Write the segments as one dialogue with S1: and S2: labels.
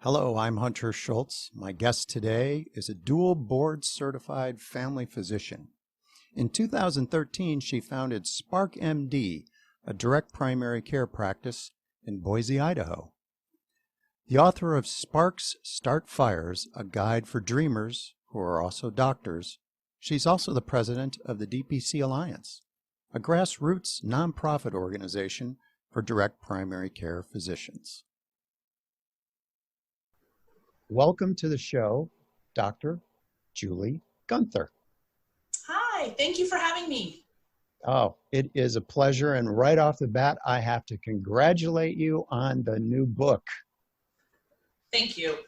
S1: Hello, I'm Hunter Schultz. My guest today is a dual board certified family physician. In 2013, she founded Spark MD, a direct primary care practice in Boise, Idaho. The author of Sparks Start Fires, a guide for dreamers who are also doctors, she's also the president of the DPC Alliance, a grassroots nonprofit organization for direct primary care physicians. Welcome to the show, Dr. Julie Gunther.
S2: Hi, thank you for having me.
S1: Oh, it is a pleasure. And right off the bat, I have to congratulate you on the new book.
S2: Thank you.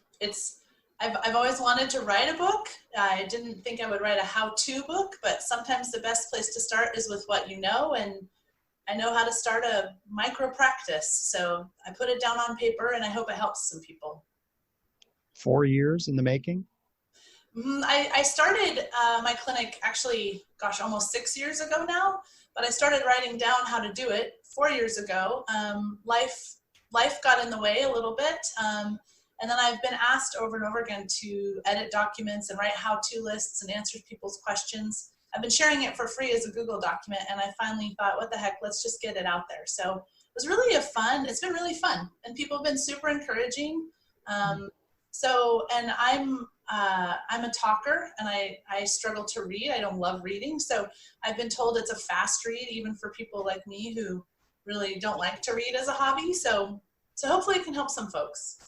S2: I've always wanted to write a book. I didn't think I would write a how-to book, but sometimes the best place to start is with what you know, and I know how to start a micro practice. So I put it down on paper and I hope it helps some people.
S1: 4 years in the making?
S2: I started my clinic actually, almost 6 years ago now, but I started writing down how to do it 4 years ago. Life got in the way a little bit. And then I've been asked over and over again to edit documents and write how-to lists and answer people's questions. I've been sharing it for free as a Google document, and I finally thought, what the heck, let's just get it out there. So it was really it's been really fun, and people have been super encouraging. And I'm a talker, and I struggle to read. I don't love reading. So I've been told it's a fast read, even for people like me who really don't like to read as a hobby. So hopefully it can help some folks.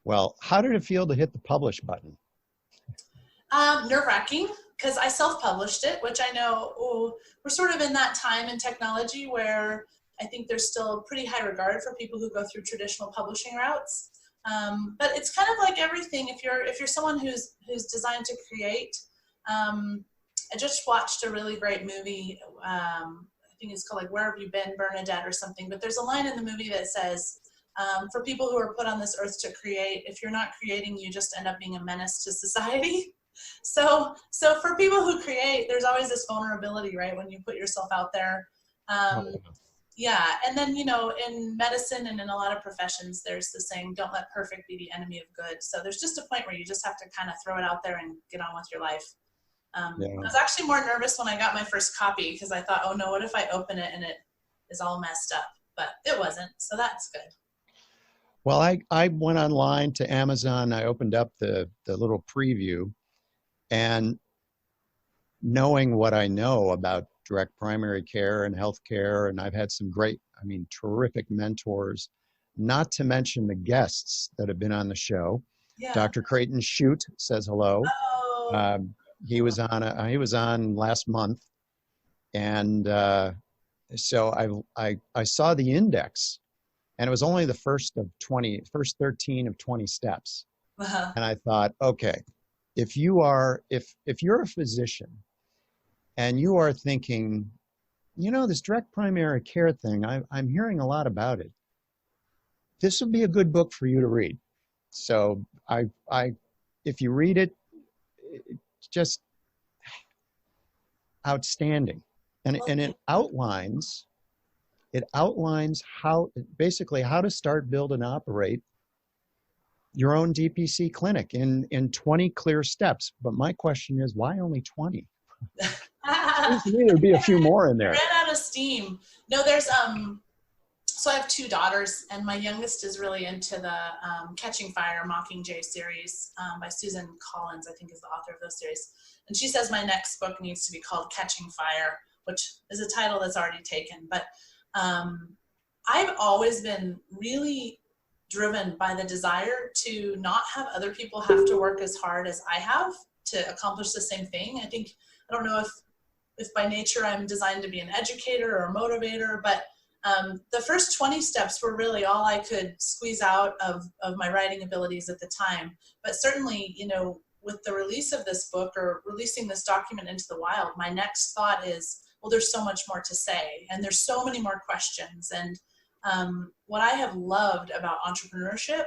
S1: Well, how did it feel to hit the publish button?
S2: Nerve-wracking, because I self-published it, which I know we're sort of in that time in technology where I think there's still pretty high regard for people who go through traditional publishing routes. But it's kind of like everything. If you're someone who's designed to create, I just watched a really great movie. I think it's called like Where Have You Been, Bernadette, or something. But there's a line in the movie that says, for people who are put on this earth to create, if you're not creating, you just end up being a menace to society. So for people who create, there's always this vulnerability, right? When you put yourself out there. Yeah, and then, in medicine and in a lot of professions, there's the saying, don't let perfect be the enemy of good. So there's just a point where you just have to kind of throw it out there and get on with your life. I was actually more nervous when I got my first copy because I thought, oh no, what if I open it and it is all messed up? But it wasn't, so that's good.
S1: Well, I went online to Amazon. I opened up the little preview, and knowing what I know about direct primary care and healthcare, and I've had some terrific mentors, not to mention the guests that have been on the show.
S2: Yeah.
S1: Dr. Creighton Shute says hello.
S2: Oh.
S1: He was on last month, and so I saw the index, and it was only the first 13 of 20 steps.
S2: Uh-huh.
S1: And I thought, okay, if you're a physician and you are thinking, this direct primary care thing, I'm hearing a lot about it, this would be a good book for you to read. So if you read it, it's just outstanding. And it outlines how to start, build, and operate your own DPC clinic in 20 clear steps. But my question is, why only 20? Seems to me there'd be a few more in there.
S2: I ran out of steam. No, there's so I have two daughters, and my youngest is really into the Catching Fire Mockingjay series by Susan Collins, I think is the author of those series. And she says my next book needs to be called Catching Fire, which is a title that's already taken. But I've always been really driven by the desire to not have other people have to work as hard as I have to accomplish the same thing. I don't know if by nature I'm designed to be an educator or a motivator, but the first 20 steps were really all I could squeeze out of my writing abilities at the time. But certainly, with the release of this book or releasing this document into the wild, my next thought is, well, there's so much more to say, and there's so many more questions. And what I have loved about entrepreneurship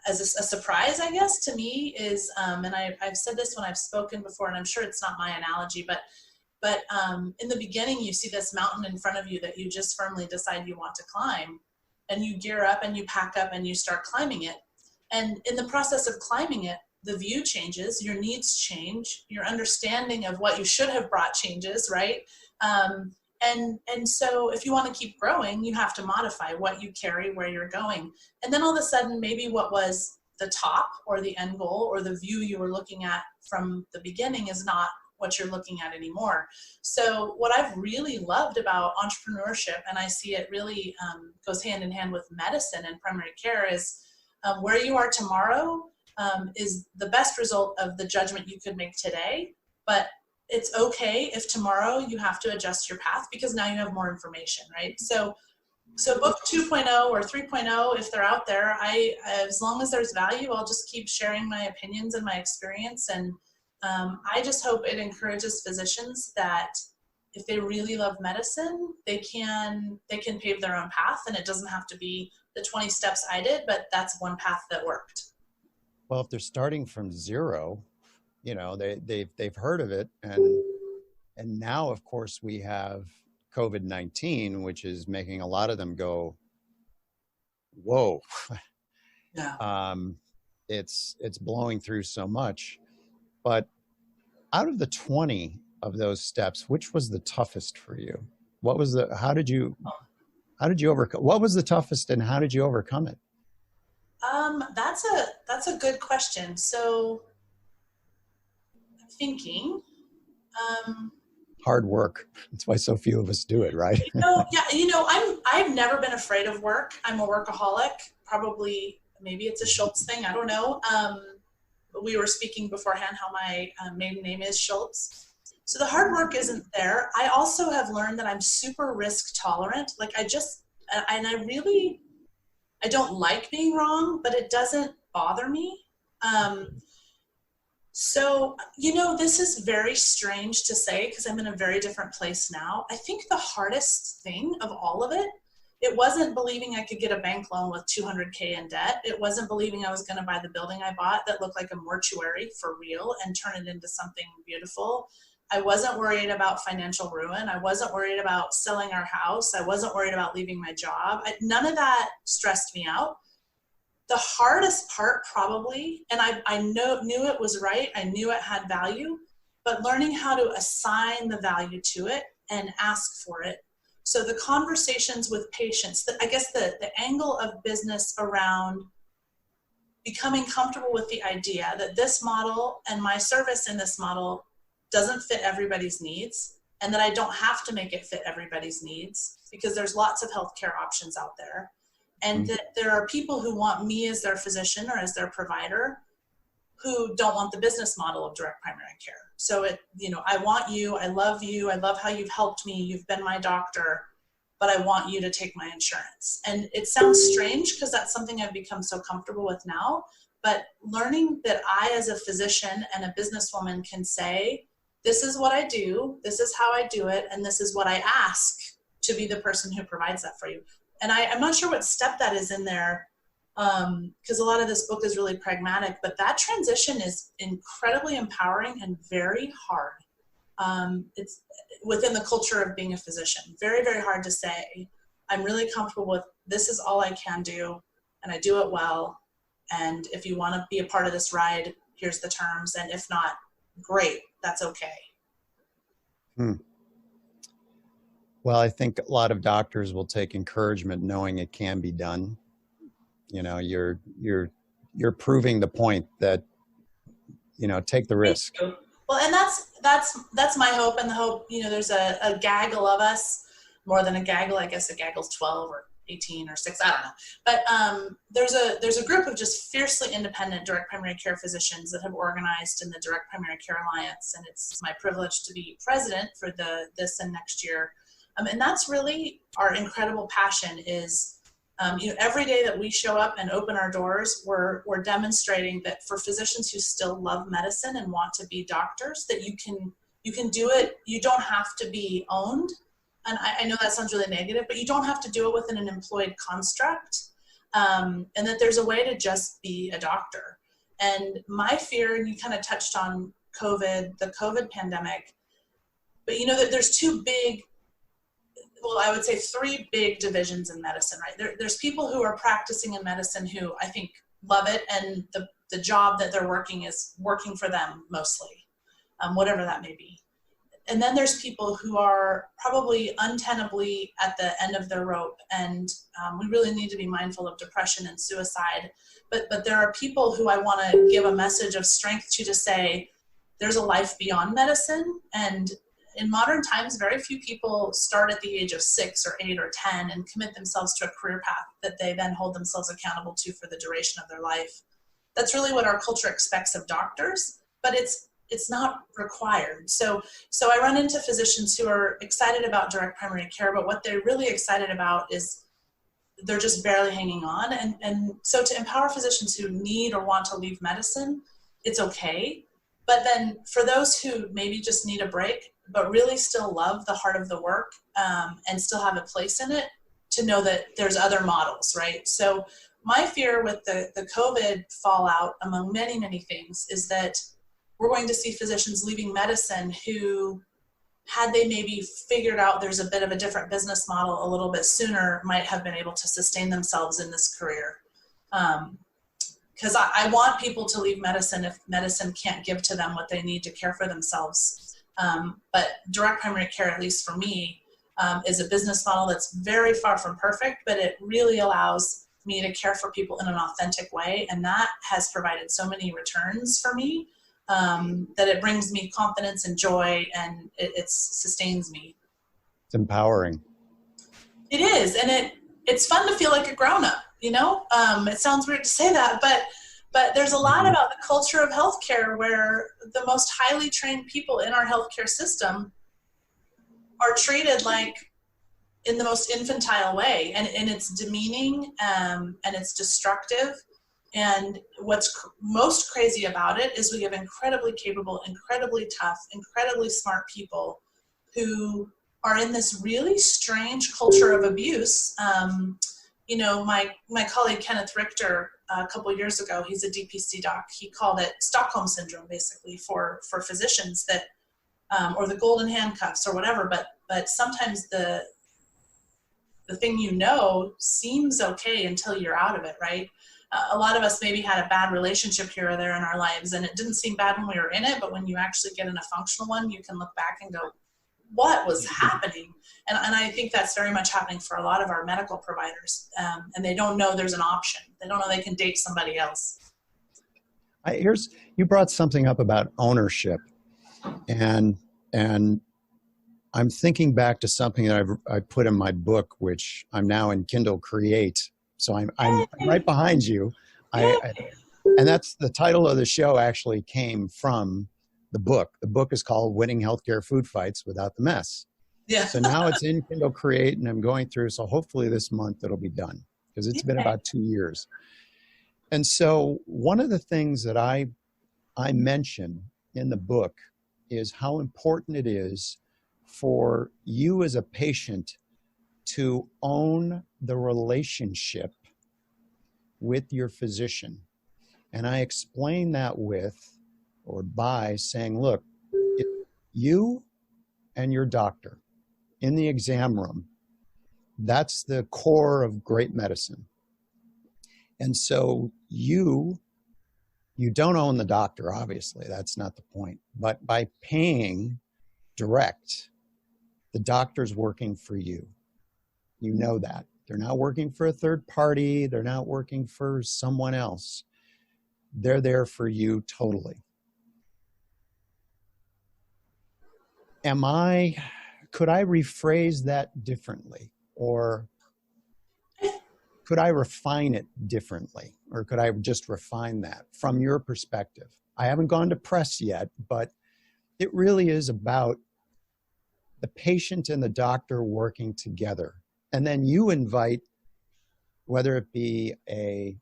S2: as a surprise, I guess, to me is, and I've said this when I've spoken before, and I'm sure it's not my analogy, but in the beginning, you see this mountain in front of you that you just firmly decide you want to climb, and you gear up and you pack up and you start climbing it. And in the process of climbing it, the view changes, your needs change, your understanding of what you should have brought changes, right? And so if you want to keep growing, you have to modify what you carry, where you're going. And then all of a sudden, maybe what was the top or the end goal or the view you were looking at from the beginning is not what you're looking at anymore. So what I've really loved about entrepreneurship, and I see it really goes hand in hand with medicine and primary care, is where you are tomorrow is the best result of the judgment you could make today. But it's okay if tomorrow you have to adjust your path because now you have more information, right? So book 2.0 or 3.0, if they're out there, as long as there's value, I'll just keep sharing my opinions and my experience. And I just hope it encourages physicians that if they really love medicine, they can pave their own path, and it doesn't have to be the 20 steps I did, but that's one path that worked.
S1: Well, if they're starting from zero, you know, they've heard of it, and now, of course, we have COVID-19, which is making a lot of them go, whoa.
S2: Yeah.
S1: It's blowing through so much. But out of the 20 of those steps, which was the toughest for you? How did you overcome? What was the toughest, and how did you overcome it?
S2: That's a good question. So I'm thinking,
S1: hard work. That's why so few of us do it, right?
S2: I've never been afraid of work. I'm a workaholic. Probably, maybe it's a Schultz thing. I don't know. We were speaking beforehand how my maiden name is Schultz. So the hard work isn't there. I also have learned that I'm super risk tolerant. Like I don't like being wrong, but it doesn't bother me. So, this is very strange to say because I'm in a very different place now. I think the hardest thing of all of it wasn't believing I could get a bank loan with $200K in debt. It wasn't believing I was going to buy the building I bought that looked like a mortuary for real and turn it into something beautiful. I wasn't worried about financial ruin. I wasn't worried about selling our house. I wasn't worried about leaving my job. None of that stressed me out. The hardest part probably, and I knew it was right, I knew it had value, but learning how to assign the value to it and ask for it. So the conversations with patients, I guess the angle of business around becoming comfortable with the idea that this model and my service in this model doesn't fit everybody's needs, and that I don't have to make it fit everybody's needs because there's lots of healthcare options out there. And that there are people who want me as their physician or as their provider who don't want the business model of direct primary care. So I want you, I love how you've helped me, you've been my doctor, but I want you to take my insurance. And it sounds strange because that's something I've become so comfortable with now, but learning that I as a physician and a businesswoman can say, this is what I do, this is how I do it, and this is what I ask to be the person who provides that for you. And I'm not sure what step that is in there, because a lot of this book is really pragmatic, but that transition is incredibly empowering and very hard. It's within the culture of being a physician. Very, very hard to say. I'm really comfortable with this is all I can do, and I do it well. And if you want to be a part of this ride, here's the terms. And if not, great, that's okay.
S1: Well, I think a lot of doctors will take encouragement knowing it can be done. You're proving the point that, take the risk.
S2: Well, and that's my hope, and the hope, there's a gaggle of us, more than a gaggle, I guess a gaggle's 12 or 18 or 6, I don't know. But there's a group of just fiercely independent direct primary care physicians that have organized in the Direct Primary Care Alliance, and it's my privilege to be president for this and next year. And that's really our incredible passion is, every day that we show up and open our doors, we're demonstrating that for physicians who still love medicine and want to be doctors, that you can do it. You don't have to be owned. And I know that sounds really negative, but you don't have to do it within an employed construct. And that there's a way to just be a doctor. And my fear, and you kind of touched on the COVID pandemic, but that there's I would say 3 big divisions in medicine, right? There's people who are practicing in medicine who I think love it, and the job that they're working is working for them mostly, whatever that may be. And then there's people who are probably untenably at the end of their rope, and we really need to be mindful of depression and suicide. But there are people who I want to give a message of strength to say, there's a life beyond medicine. And in modern times, very few people start at the age of 6 or 8 or 10 and commit themselves to a career path that they then hold themselves accountable to for the duration of their life. That's really what our culture expects of doctors, but it's not required. So I run into physicians who are excited about direct primary care, but what they're really excited about is they're just barely hanging on. And so to empower physicians who need or want to leave medicine, it's okay. But then for those who maybe just need a break, but really still love the heart of the work and still have a place in it, to know that there's other models, right? So my fear with the COVID fallout, among many, many things, is that we're going to see physicians leaving medicine who, had they maybe figured out there's a bit of a different business model a little bit sooner, might have been able to sustain themselves in this career. Because I want people to leave medicine if medicine can't give to them what they need to care for themselves. But direct primary care, at least for me, is a business model that's very far from perfect, but it really allows me to care for people in an authentic way. And that has provided so many returns for me, that it brings me confidence and joy, and it sustains me.
S1: It's empowering.
S2: It is, and it's fun to feel like a grown-up, you know? It sounds weird to say that, but there's a lot about the culture of healthcare where the most highly trained people in our healthcare system are treated like in the most infantile way, and it's demeaning, and it's destructive. And what's most crazy about it is we have incredibly capable, incredibly tough, incredibly smart people who are in this really strange culture of abuse. You know, my colleague Kenneth Richter, a couple of years ago, he's a DPC doc, he called it Stockholm syndrome, basically, for physicians, that, or the golden handcuffs or whatever, but sometimes the thing you know seems okay until you're out of it, right? A lot of us maybe had a bad relationship here or there in our lives, and it didn't seem bad when we were in it, but when you actually get in a functional one, you can look back and go, what was happening? And I think that's very much happening for a lot of our medical providers, and they don't know there's an option. They don't know they can date somebody else.
S1: You brought something up about ownership, and I'm thinking back to something that I put in my book, which I'm now in Kindle Create. So I'm right behind you. And that's the title of the show, actually came from the book. The book is called Winning Healthcare Food Fights Without the Mess.
S2: Yeah.
S1: So now it's in Kindle Create, and I'm going through. So hopefully this month it'll be done, because it's been about 2 years. And so one of the things that I mention in the book is how important it is for you as a patient to own the relationship with your physician. And I explain that by saying, look, if you and your doctor in the exam room, that's the core of great medicine. And so you don't own the doctor, obviously, that's not the point. But by paying direct, the doctor's working for you. You know that. They're not working for a third party. They're not working for someone else. They're there for you totally. Could I rephrase that differently? Or could I refine it differently? Or could I just refine that from your perspective? I haven't gone to press yet, but it really is about the patient and the doctor working together. And then you invite, whether it be a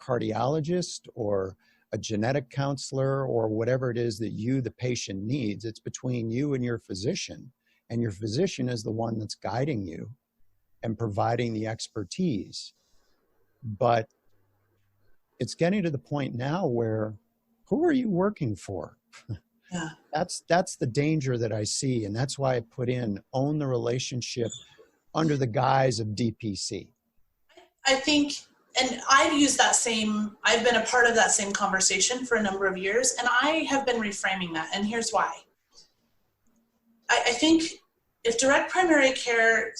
S1: cardiologist or a genetic counselor or whatever it is that you, the patient, needs. It's between you and your physician. And your physician is the one that's guiding you and providing the expertise. But it's getting to the point now where, who are you working for?
S2: Yeah.
S1: That's the danger that I see. And that's why I put in own the relationship under the guise of DPC.
S2: I think and I've been a part of that same conversation for a number of years, and I have been reframing that, and here's why. I think if direct primary care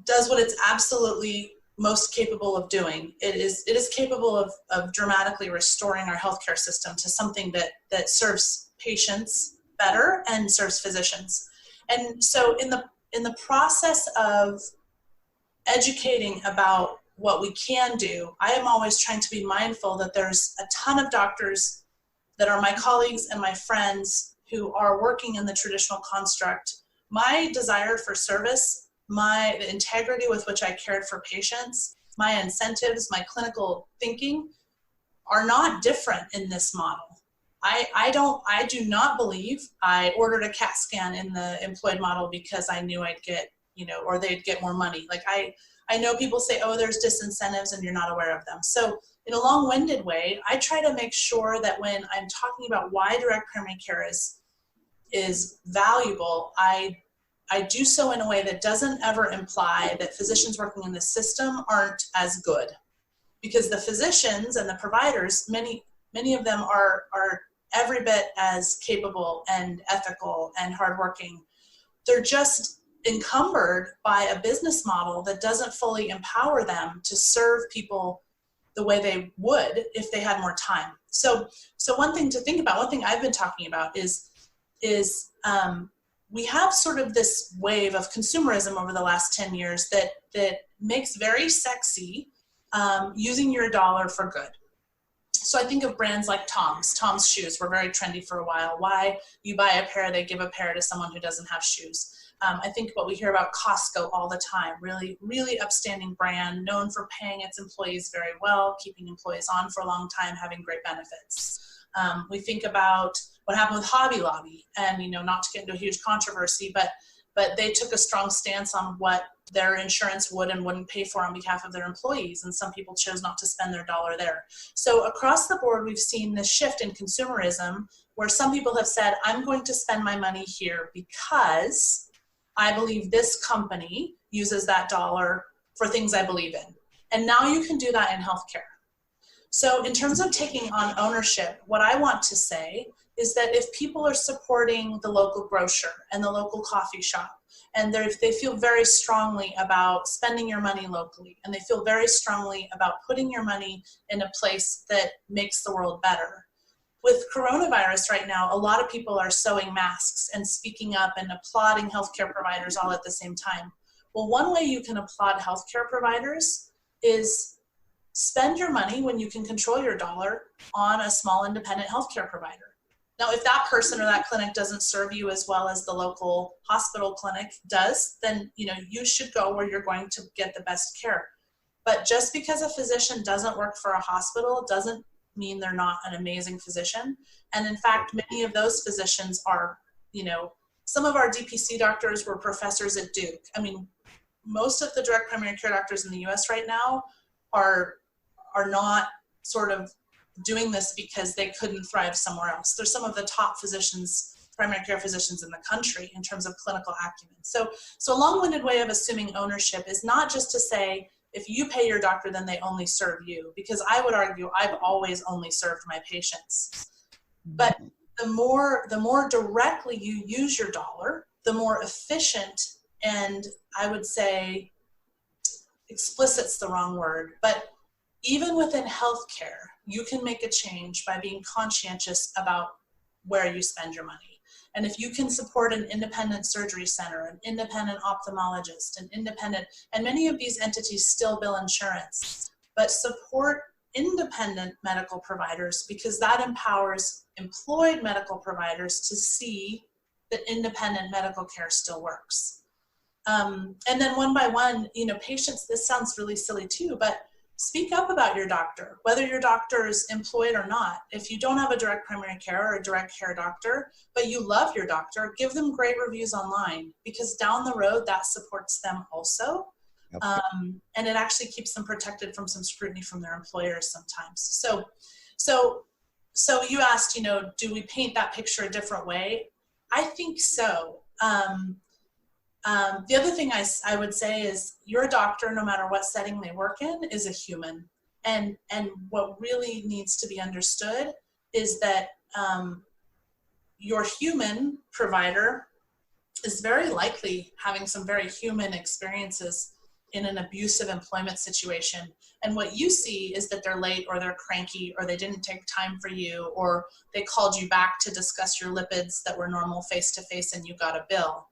S2: does what it's absolutely most capable of doing, it is capable of dramatically restoring our healthcare system to something that serves patients better and serves physicians. And so in the process of educating about what we can do, I am always trying to be mindful that there's a ton of doctors that are my colleagues and my friends who are working in the traditional construct. My desire for service, the integrity with which I cared for patients, my incentives, my clinical thinking are not different in this model. I do not believe I ordered a CAT scan in the employed model because I knew I'd get, or they'd get more money. Like I know people say, oh, there's disincentives and you're not aware of them. So in a long-winded way, I try to make sure that when I'm talking about why direct primary care is valuable, I do so in a way that doesn't ever imply that physicians working in the system aren't as good. Because the physicians and the providers, many of them are every bit as capable and ethical and hardworking. They're just encumbered by a business model that doesn't fully empower them to serve people the way they would if they had more time. So one thing to think about, one thing I've been talking about is we have sort of this wave of consumerism over the last 10 years that makes very sexy using your dollar for good. So I think of brands like Tom's shoes were very trendy for a while. Why? You buy a pair, they give a pair to someone who doesn't have shoes. I think what we hear about Costco all the time, really, really upstanding brand, known for paying its employees very well, keeping employees on for a long time, having great benefits. We think about what happened with Hobby Lobby, and not to get into a huge controversy, but they took a strong stance on what their insurance would and wouldn't pay for on behalf of their employees, and some people chose not to spend their dollar there. So across the board, we've seen this shift in consumerism where some people have said, I'm going to spend my money here because I believe this company uses that dollar for things I believe in. And now you can do that in healthcare. So in terms of taking on ownership, what I want to say is that if people are supporting the local grocer and the local coffee shop, and they feel very strongly about spending your money locally, and they feel very strongly about putting your money in a place that makes the world better. With coronavirus right now, a lot of people are sewing masks and speaking up and applauding healthcare providers all at the same time. Well, one way you can applaud healthcare providers is spend your money when you can control your dollar on a small independent healthcare provider. Now, if that person or that clinic doesn't serve you as well as the local hospital clinic does, then you should go where you're going to get the best care. But just because a physician doesn't work for a hospital doesn't mean they're not an amazing physician. And in fact, many of those physicians are, some of our DPC doctors were professors at Duke. I mean, most of the direct primary care doctors in the US right now are not sort of doing this because they couldn't thrive somewhere else. They're some of the top physicians, primary care physicians in the country in terms of clinical acumen. So a long-winded way of assuming ownership is not just to say, if you pay your doctor, then they only serve you, because I would argue I've always only served my patients. But the more directly you use your dollar, the more efficient, and I would say explicit's the wrong word, but even within healthcare, you can make a change by being conscientious about where you spend your money. And if you can support an independent surgery center, an independent ophthalmologist, and many of these entities still bill insurance, but support independent medical providers, because that empowers employed medical providers to see that independent medical care still works. And then one by one, patients, this sounds really silly too, but speak up about your doctor, whether your doctor is employed or not. If you don't have a direct primary care or a direct care doctor, but you love your doctor, give them great reviews online, because down the road that supports them also. Yep. And it actually keeps them protected from some scrutiny from their employers sometimes. So you asked, do we paint that picture a different way? I think so. The other thing I would say is your doctor, no matter what setting they work in, is a human. And what really needs to be understood is that your human provider is very likely having some very human experiences in an abusive employment situation. And what you see is that they're late or they're cranky or they didn't take time for you or they called you back to discuss your lipids that were normal face-to-face and you got a bill.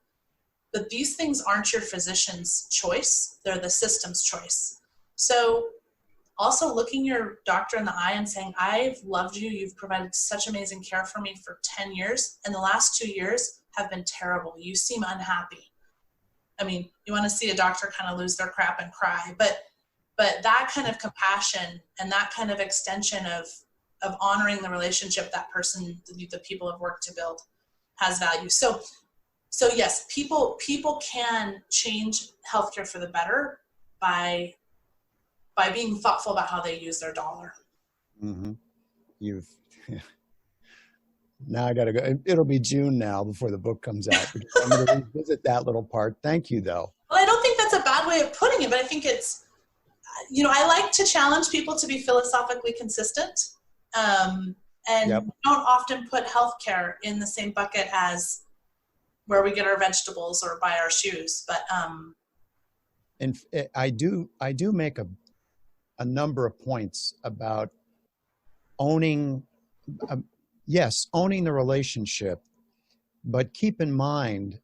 S2: But these things aren't your physician's choice, they're the system's choice. So also looking your doctor in the eye and saying, I've loved you, you've provided such amazing care for me for 10 years, and the last 2 years have been terrible. You seem unhappy. I mean, you want to see a doctor kind of lose their crap and cry, but that kind of compassion and that kind of extension of honoring the relationship that person, the people have worked to build, has value. So yes, people can change healthcare for the better by being thoughtful about how they use their dollar.
S1: Mm-hmm. Now I got to go. It'll be June now before the book comes out. I'm going to revisit that little part. Thank you, though.
S2: Well, I don't think that's a bad way of putting it, but I think it's, I like to challenge people to be philosophically consistent. And
S1: Yep.
S2: we don't often put healthcare in the same bucket as where we get our vegetables or buy our shoes. But
S1: and I do make a number of points about owning, owning the relationship, but keep in mind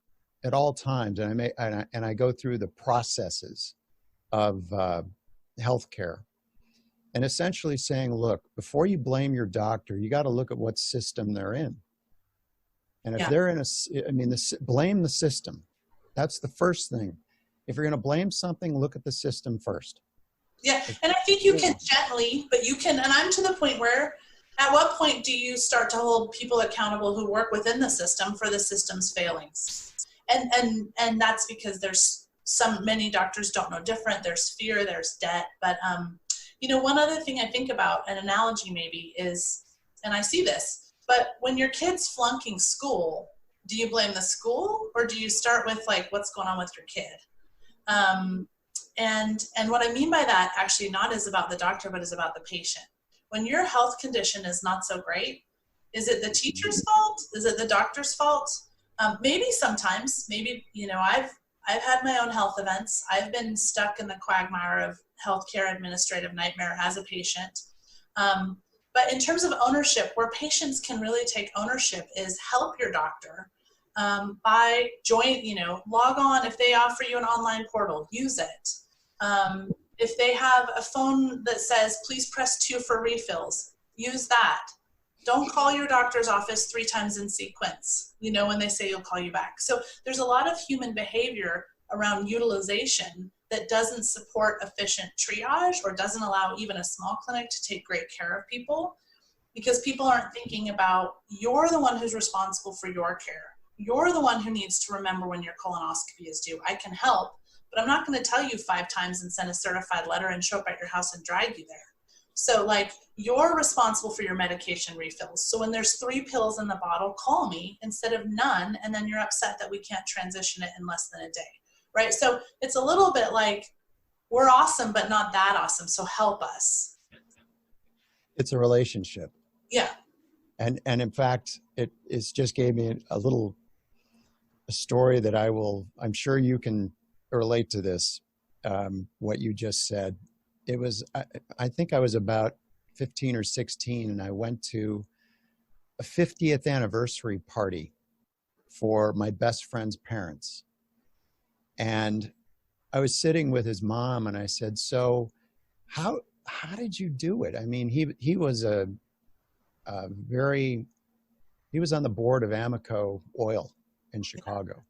S1: at all times, and I go through the processes of healthcare, and essentially saying, look, before you blame your doctor, you got to look at what system they're in. And if they're in blame the system. That's the first thing. If you're going to blame something, look at the system first.
S2: Yeah, and I think you can gently, but you can, and I'm to the point where, at what point do you start to hold people accountable who work within the system for the system's failings? And that's because many doctors don't know different. There's fear, there's debt. But, one other thing I think about, an analogy maybe is, and I see this, but when your kid's flunking school, do you blame the school or do you start with like, what's going on with your kid? And what I mean by that actually not is about the doctor, but is about the patient. When your health condition is not so great, is it the teacher's fault? Is it the doctor's fault? Maybe sometimes, I've had my own health events. I've been stuck in the quagmire of healthcare administrative nightmare as a patient. But in terms of ownership, where patients can really take ownership is help your doctor by log on. If they offer you an online portal, use it. If they have a phone that says, please press 2 for refills, use that. Don't call your doctor's office 3 times in sequence, when they say you'll call you back. So there's a lot of human behavior around utilization that doesn't support efficient triage or doesn't allow even a small clinic to take great care of people, because people aren't thinking about, you're the one who's responsible for your care. You're the one who needs to remember when your colonoscopy is due. I can help, but I'm not going to tell you 5 times and send a certified letter and show up at your house and drag you there. So you're responsible for your medication refills. So when there's 3 pills in the bottle, call me instead of none. And then you're upset that we can't transition it in less than a day. Right. So it's a little bit like, we're awesome, but not that awesome. So help us.
S1: It's a relationship.
S2: Yeah.
S1: And in fact, it's just gave me a story that I'm sure you can relate to this, what you just said. It was, I think I was about 15 or 16 and I went to a 50th anniversary party for my best friend's parents. And I was sitting with his mom and I said, so how did you do it? I mean, he was he was on the board of Amoco Oil in Chicago.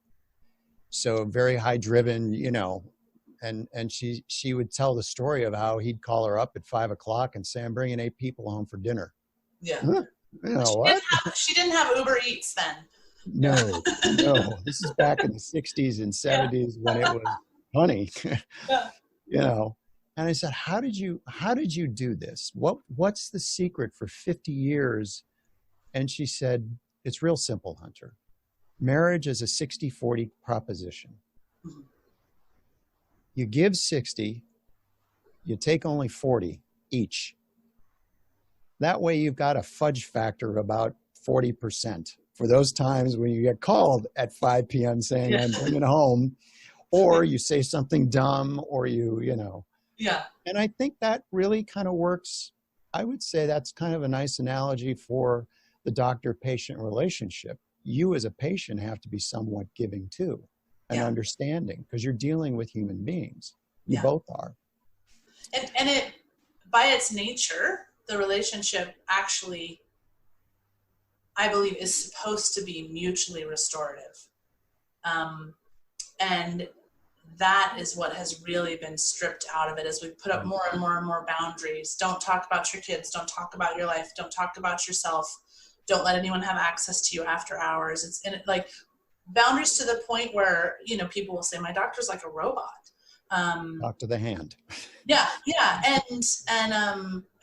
S1: So very high driven, and she would tell the story of how he'd call her up at 5 o'clock and say, I'm bringing 8 people home for dinner.
S2: Yeah.
S1: Huh?
S2: She didn't have Uber Eats then.
S1: No. This is back in the 60s and 70s when it was honey, And I said, how did you do this? What's the secret for 50 years? And she said, it's real simple, Hunter. Marriage is a 60-40 proposition.
S2: Mhm.
S1: You give 60, you take only 40 each. That way you've got a fudge factor of about 40% for those times when you get called at 5 p.m. saying,
S2: Yeah.
S1: I'm bringing home, or you say something dumb, or you know.
S2: Yeah.
S1: And I think that really kind of works. I would say that's kind of a nice analogy for the doctor-patient relationship. You as a patient have to be somewhat giving too, and
S2: Yeah.
S1: understanding, because you're dealing with human beings. You
S2: Yeah.
S1: both are.
S2: And it, by its nature, the relationship actually, I believe, is supposed to be mutually restorative. And that is what has really been stripped out of it as we put up more and more and more boundaries. Don't talk about your kids. Don't talk about your life. Don't talk about yourself. Don't let anyone have access to you after hours. It's in it, like boundaries to the point where, you know, people will say, my doctor's like a robot.
S1: Talk to the hand.
S2: Yeah.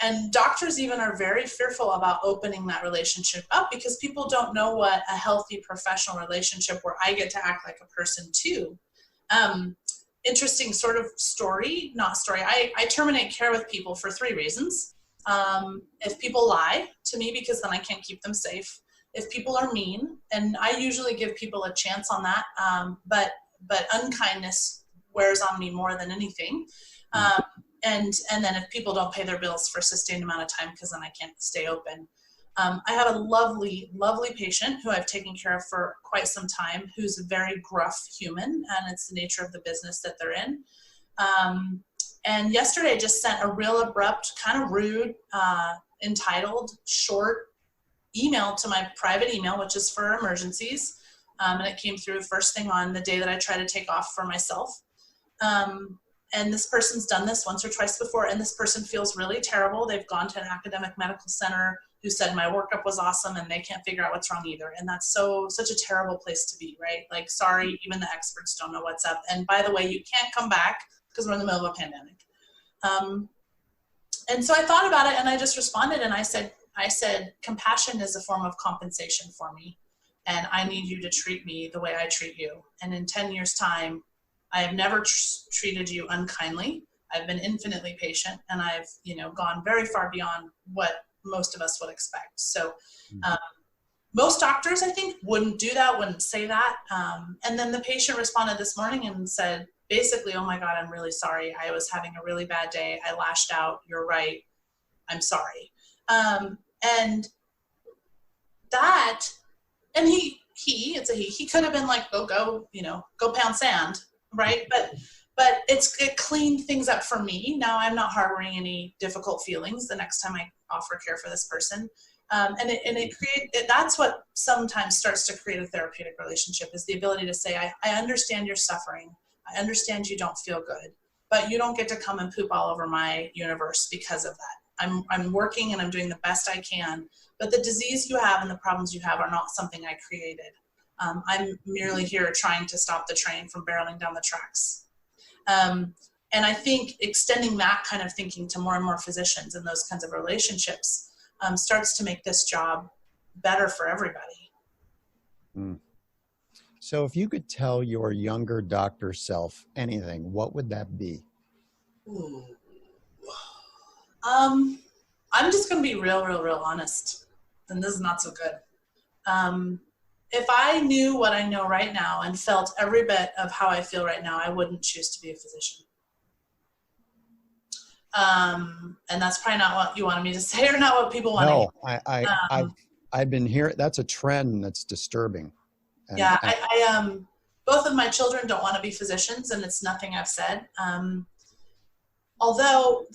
S2: And doctors even are very fearful about opening that relationship up because people don't know what a healthy professional relationship where I get to act like a person too. Interesting sort of story, not story. I terminate care with people for 3 reasons. If people lie to me, because then I can't keep them safe. If people are mean, and I usually give people a chance on that, but unkindness wears on me more than anything. And then if people don't pay their bills for a sustained amount of time, because then I can't stay open. I have a lovely, lovely patient who I've taken care of for quite some time, who's a very gruff human, and it's the nature of the business that they're in. And yesterday I just sent a real abrupt, kind of rude, entitled, short email to my private email, which is for emergencies. And it came through first thing on the day that I try to take off for myself. And this person's done this once or twice before, and this person feels really terrible. They've gone to an academic medical center who said my workup was awesome and they can't figure out what's wrong either. And that's such a terrible place to be, right? Like, sorry, even the experts don't know what's up. And by the way, you can't come back because we're in the middle of a pandemic. And so I thought about it and I just responded and I said, compassion is a form of compensation for me. And I need you to treat me the way I treat you. And in 10 years' time, I have never treated you unkindly. I've been infinitely patient, and I've, gone very far beyond what most of us would expect. So most doctors, I think, wouldn't do that, wouldn't say that. And then the patient responded this morning and said, basically, oh my God, I'm really sorry. I was having a really bad day. I lashed out. You're right. I'm sorry. And that, and it's a he could have been like, go pound sand. Right. But it cleaned things up for me. Now I'm not harboring any difficult feelings the next time I offer care for this person. That's what sometimes starts to create a therapeutic relationship, is the ability to say, I understand you're suffering. I understand you don't feel good, but you don't get to come and poop all over my universe because of that. I'm working and I'm doing the best I can, but the disease you have and the problems you have are not something I created. I'm merely here trying to stop the train from barreling down the tracks. And I think extending that kind of thinking to more and more physicians and those kinds of relationships starts to make this job better for everybody.
S1: So if you could tell your younger doctor self anything, what would that be?
S2: I'm just going to be real honest. And this is not so good. If I knew what I know right now and felt every bit of how I feel right now, I wouldn't choose to be a physician. And that's probably not what you wanted me to say, or not what people want to hear.
S1: No, I've been hearing, that's a trend that's disturbing.
S2: And, both of my children don't want to be physicians, and it's nothing I've said. Although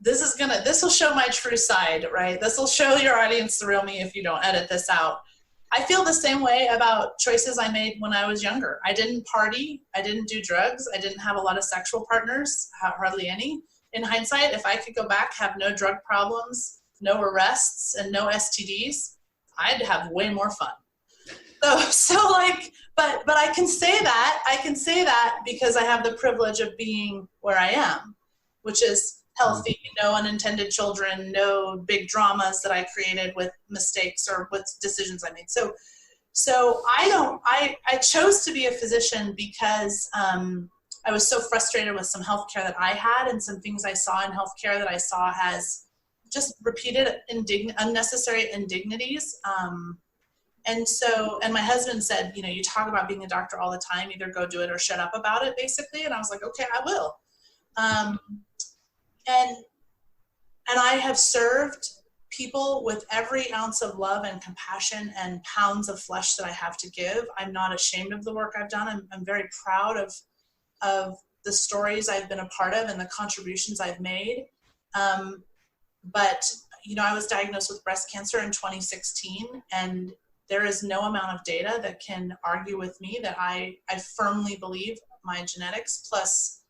S2: this will show my true side, right? This will show your audience the real me if you don't edit this out. I feel the same way about choices I made when I was younger. I didn't party. I didn't do drugs. I didn't have a lot of sexual partners, hardly any. In hindsight, if I could go back, have no drug problems, no arrests, and no STDs, I'd have way more fun. But I can say that. I can say that because I have the privilege of being where I am, which is healthy, no unintended children, no big dramas that I created with mistakes or with decisions I made. So So I chose to be a physician because I was so frustrated with some healthcare that I had and some things I saw in healthcare that I saw as just repeated unnecessary indignities. And my husband said, you know, you talk about being a doctor all the time, either go do it or shut up about it, basically. And I was like, okay, I will. And I have served people with every ounce of love and compassion and pounds of flesh that I have to give. I'm not ashamed of the work I've done. I'm very proud of the stories I've been a part of and the contributions I've made. But, you know, I was diagnosed with breast cancer in 2016, and there is no amount of data that can argue with me that I firmly believe my genetics plus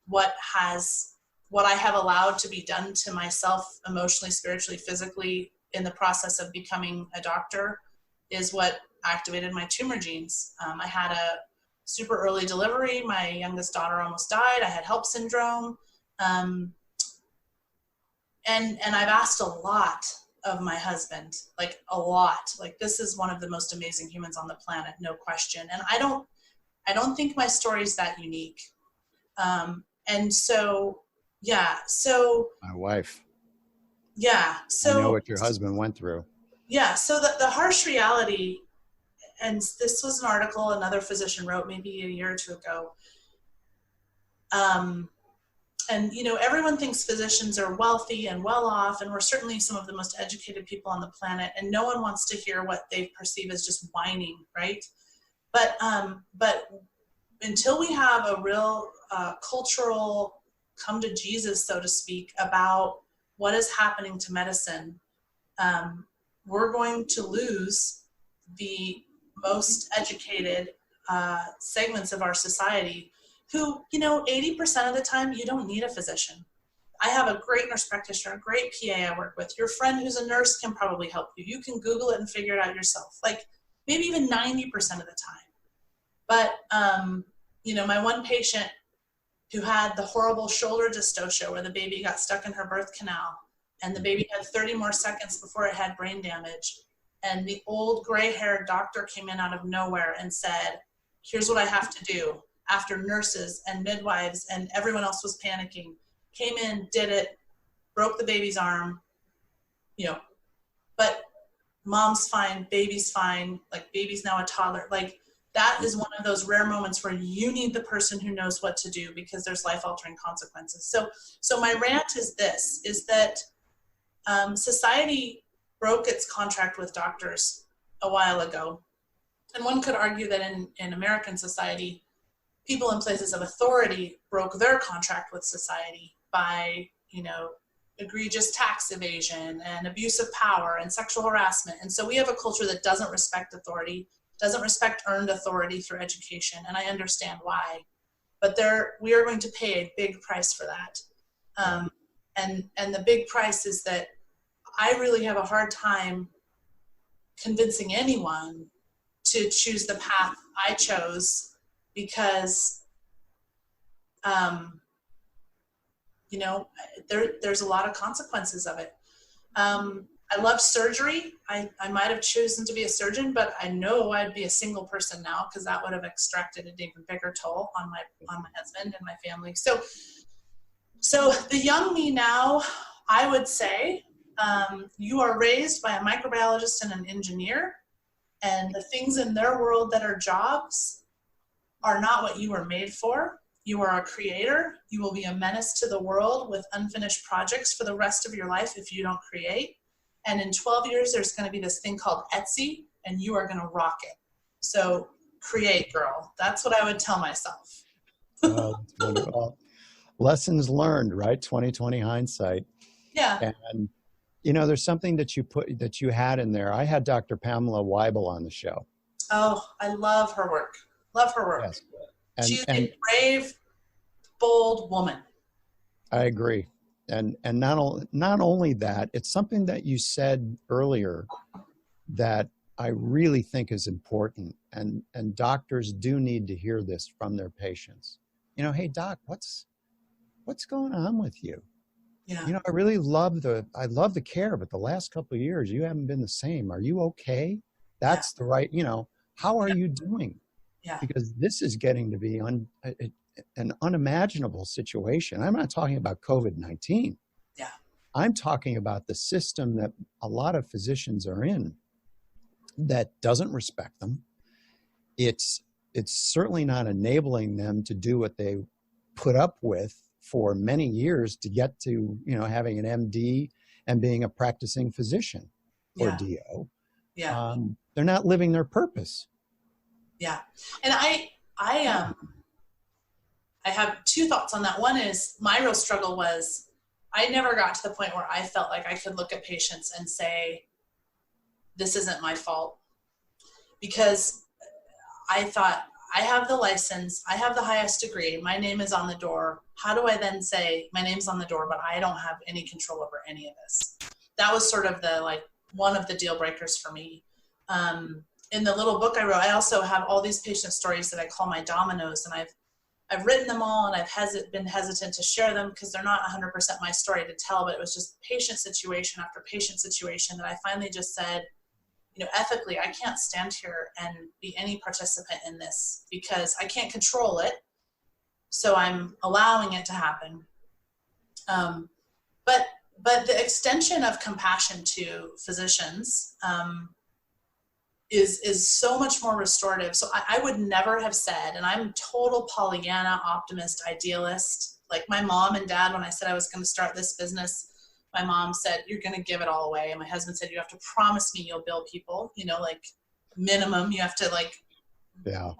S2: what I have allowed to be done to myself emotionally, spiritually, physically in the process of becoming a doctor is what activated my tumor genes. I had a super early delivery. My youngest daughter almost died. I had HELLP syndrome. And I've asked a lot of my husband, like a lot. Like, this is one of the most amazing humans on the planet, no question. And I don't think my story is that unique. And so, yeah, so.
S1: My wife.
S2: Yeah, so.
S1: I know what your husband went through.
S2: Yeah, so the harsh reality, and this was an article another physician wrote maybe a year or two ago. And, you know, everyone thinks physicians are wealthy and well off, and we're certainly some of the most educated people on the planet, and no one wants to hear what they perceive as just whining, right? But until we have a real cultural come to Jesus, so to speak, about what is happening to medicine, we're going to lose the most educated segments of our society who, you know, 80% of the time, you don't need a physician. I have a great nurse practitioner, a great PA I work with. Your friend who's a nurse can probably help you. You can Google it and figure it out yourself, like maybe even 90% of the time. But, you know, my one patient who had the horrible shoulder dystocia where the baby got stuck in her birth canal and the baby had 30 more seconds before it had brain damage. And the old gray-haired doctor came in out of nowhere and said, here's what I have to do. After nurses and midwives and everyone else was panicking, came in, did it, broke the baby's arm, you know, but mom's fine, baby's fine, like baby's now a toddler. Like, that is one of those rare moments where you need the person who knows what to do because there's life-altering consequences. So my rant is this, is that society broke its contract with doctors a while ago. And one could argue that in American society, people in places of authority broke their contract with society by, you know, egregious tax evasion and abuse of power and sexual harassment. And so we have a culture that doesn't respect authority, doesn't respect earned authority through education. And I understand why, but we are going to pay a big price for that. And the big price is that I really have a hard time convincing anyone to choose the path I chose because, you know, there's a lot of consequences of it. I love surgery. I might have chosen to be a surgeon, but I know I'd be a single person now because that would have extracted an even bigger toll on my husband and my family. So the young me now, I would say, you are raised by a microbiologist and an engineer, and the things in their world that are jobs are not what you were made for. You are a creator. You will be a menace to the world with unfinished projects for the rest of your life if you don't create. And in 12 years, there's going to be this thing called Etsy, and you are going to rock it. So create, girl. That's what I would tell myself.
S1: Oh, that's wonderful. Lessons learned, right? 20/20 hindsight.
S2: Yeah.
S1: And, you know, there's something that you had in there. I had Dr. Pamela Wible on the show.
S2: Oh, I love her work. Love her work.
S1: Yes. And,
S2: she's a brave, bold woman.
S1: I agree. And not only that, it's something that you said earlier that I really think is important. And doctors do need to hear this from their patients. You know, hey, doc, what's going on with you?
S2: Yeah.
S1: You know, I really love the care, but the last couple of years, you haven't been the same. Are you okay? That's the right, you know, How are you doing?
S2: Yeah.
S1: Because this is getting to be an unimaginable situation. I'm not talking about COVID-19.
S2: Yeah.
S1: I'm talking about the system that a lot of physicians are in that doesn't respect them. It's certainly not enabling them to do what they put up with for many years to get to, having an MD and being a practicing physician or DO.
S2: Yeah.
S1: They're not living their purpose.
S2: Yeah. And I have two thoughts on that. One is my real struggle was I never got to the point where I felt like I could look at patients and say, this isn't my fault. Because I thought, I have the license, I have the highest degree, my name is on the door. How do I then say my name's on the door, but I don't have any control over any of this? That was sort of one of the deal breakers for me. In the little book I wrote, I also have all these patient stories that I call my dominoes, and I've written them all, and I've been hesitant to share them because they're not 100% my story to tell, but it was just patient situation after patient situation that I finally just said, ethically, I can't stand here and be any participant in this because I can't control it. So I'm allowing it to happen. But the extension of compassion to physicians is so much more restorative. So I would never have said, and I'm total Pollyanna, optimist, idealist. Like my mom and dad, when I said I was going to start this business, my mom said, you're going to give it all away. And my husband said, you have to promise me you'll bill people, minimum, you have to
S1: yeah.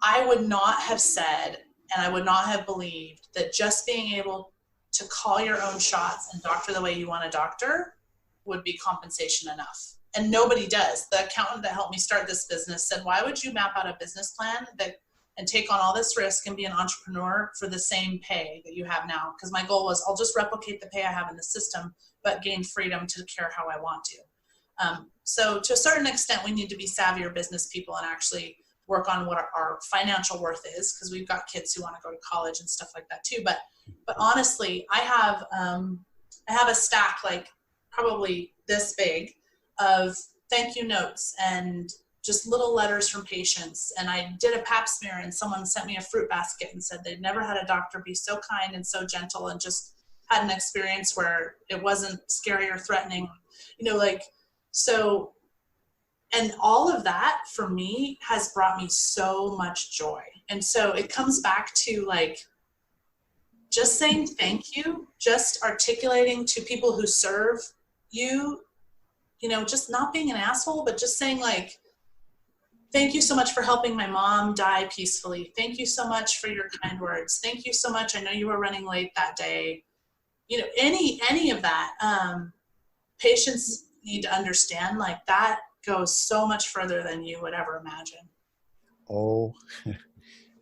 S2: I would not have said, and I would not have believed that just being able to call your own shots and doctor the way you want to doctor would be compensation enough. And nobody does. The accountant that helped me start this business said, why would you map out a business plan and take on all this risk and be an entrepreneur for the same pay that you have now? Because my goal was, I'll just replicate the pay I have in the system, but gain freedom to care how I want to. So to a certain extent, we need to be savvier business people and actually work on what our financial worth is, because we've got kids who want to go to college and stuff like that too. But honestly, I have a stack probably this big of thank you notes and just little letters from patients. And I did a pap smear and someone sent me a fruit basket and said they'd never had a doctor be so kind and so gentle and just had an experience where it wasn't scary or threatening, so, and all of that for me has brought me so much joy. And so it comes back to just saying thank you, just articulating to people who serve you, just not being an asshole, but just saying thank you so much for helping my mom die peacefully. Thank you so much for your kind words. Thank you so much. I know you were running late that day. Any of that, patients need to understand that goes so much further than you would ever imagine.
S1: Oh,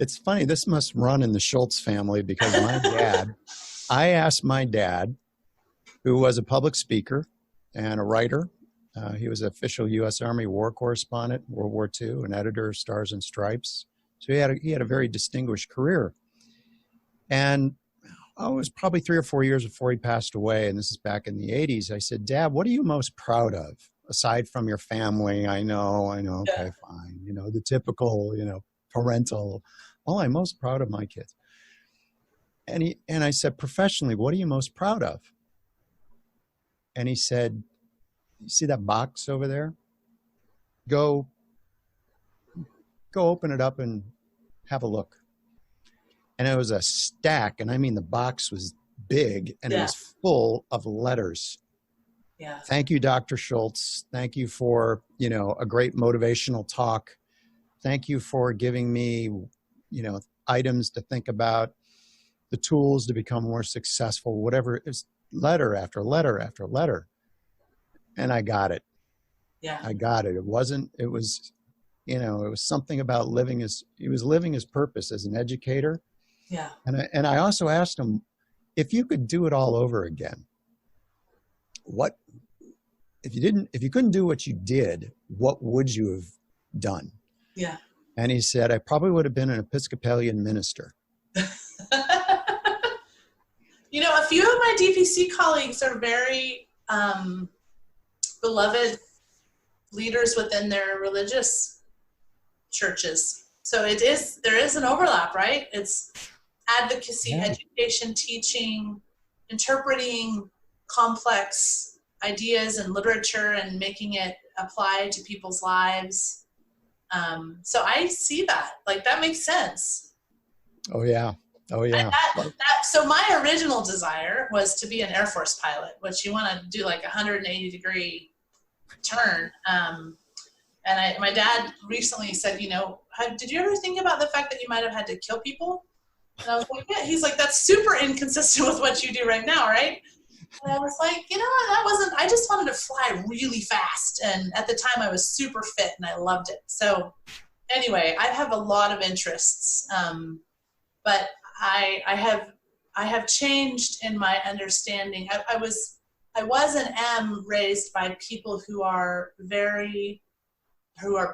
S1: it's funny. This must run in the Schultz family because I asked my dad, who was a public speaker and a writer. He was an official U.S. Army war correspondent, World War II, an editor of Stars and Stripes. So he had a very distinguished career. And it was probably 3 or 4 years before he passed away, and this is back in the 80s. I said, Dad, what are you most proud of? Aside from your family, I know, okay, fine. The typical, parental, I'm most proud of my kids. And I said, professionally, what are you most proud of? And he said, you see that box over there? Go open it up and have a look. And it was a stack, and I mean the box was big, and it was full of letters.
S2: Yeah.
S1: Thank you, Dr. Schultz. Thank you for, a great motivational talk. Thank you for giving me, items to think about, the tools to become more successful, whatever. It's letter after letter after letter. And I got it.
S2: Yeah.
S1: I got it. It was something about he was living his purpose as an educator.
S2: Yeah.
S1: And I also asked him, if you could do it all over again, if you couldn't do what you did, what would you have done?
S2: Yeah.
S1: And he said, I probably would have been an Episcopalian minister.
S2: A few of my DPC colleagues are very beloved leaders within their religious churches. So there is an overlap, right? It's advocacy,
S1: Yeah.
S2: education, teaching, interpreting complex ideas and literature and making it apply to people's lives. So I see that, like, that makes sense.
S1: Oh yeah. Oh yeah.
S2: So my original desire was to be an Air Force pilot, which you want to do like a 180-degree turn. And my dad recently said, you know, did you ever think about the fact that you might have had to kill people? And I was like, yeah. He's like, that's super inconsistent with what you do right now, right? And I was like, you know what, I just wanted to fly really fast. And at the time I was super fit and I loved it. So anyway, I have a lot of interests, but I have changed in my understanding. I was and am raised by people who are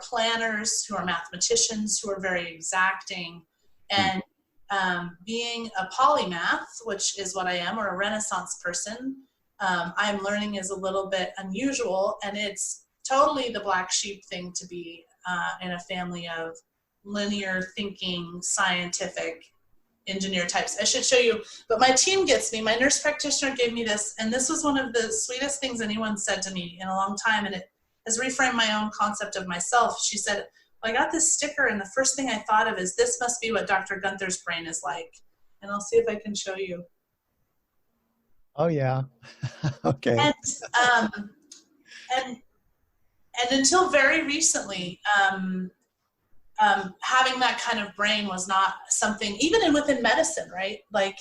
S2: planners, who are mathematicians, who are very exacting, and being a polymath, which is what I am, or a Renaissance person, I'm learning is a little bit unusual, and it's totally the black sheep thing to be in a family of linear thinking, scientific engineer types. I should show you, but my team gets me. My nurse practitioner gave me this, and this was one of the sweetest things anyone said to me in a long time, and it has reframed my own concept of myself. She said, I got this sticker, and the first thing I thought of is, this must be what Dr. Gunther's brain is like. And I'll see if I can show you.
S1: Oh yeah. Okay.
S2: And until very recently, having that kind of brain was not something, even within medicine, right? Like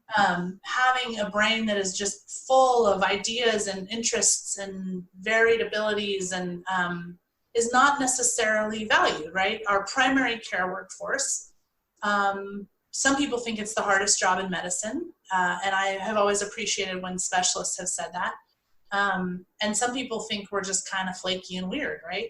S2: having a brain that is just full of ideas and interests and varied abilities and is not necessarily valued, right? Our primary care workforce, some people think it's the hardest job in medicine, and I have always appreciated when specialists have said that. And some people think we're just kind of flaky and weird, right?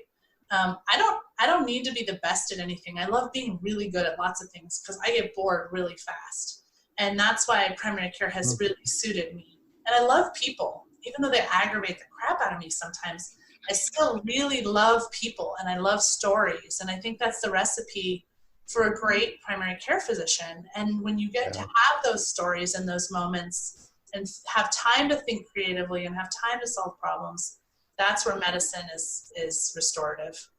S2: I don't need to be the best at anything. I love being really good at lots of things because I get bored really fast. And that's why primary care has really suited me. And I love people, even though they aggravate the crap out of me sometimes. I still really love people and I love stories. And I think that's the recipe for a great primary care physician. And when you get to have those stories and those moments and have time to think creatively and have time to solve problems, that's where medicine is restorative.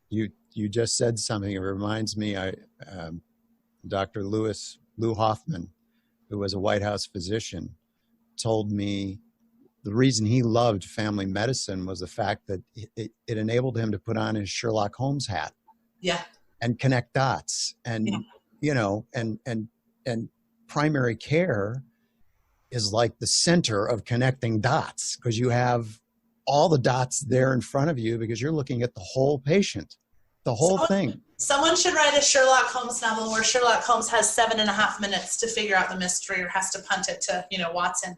S1: You just said something. It reminds me, Dr. Lou Hoffman, who was a White House physician, told me the reason he loved family medicine was the fact that it enabled him to put on his Sherlock Holmes hat.
S2: Yeah.
S1: And connect dots. And, you know, and primary care is like the center of connecting dots because you have all the dots there in front of you because you're looking at the whole patient, the whole thing.
S2: Someone should write a Sherlock Holmes novel where Sherlock Holmes has 7.5 minutes to figure out the mystery or has to punt it to, Watson.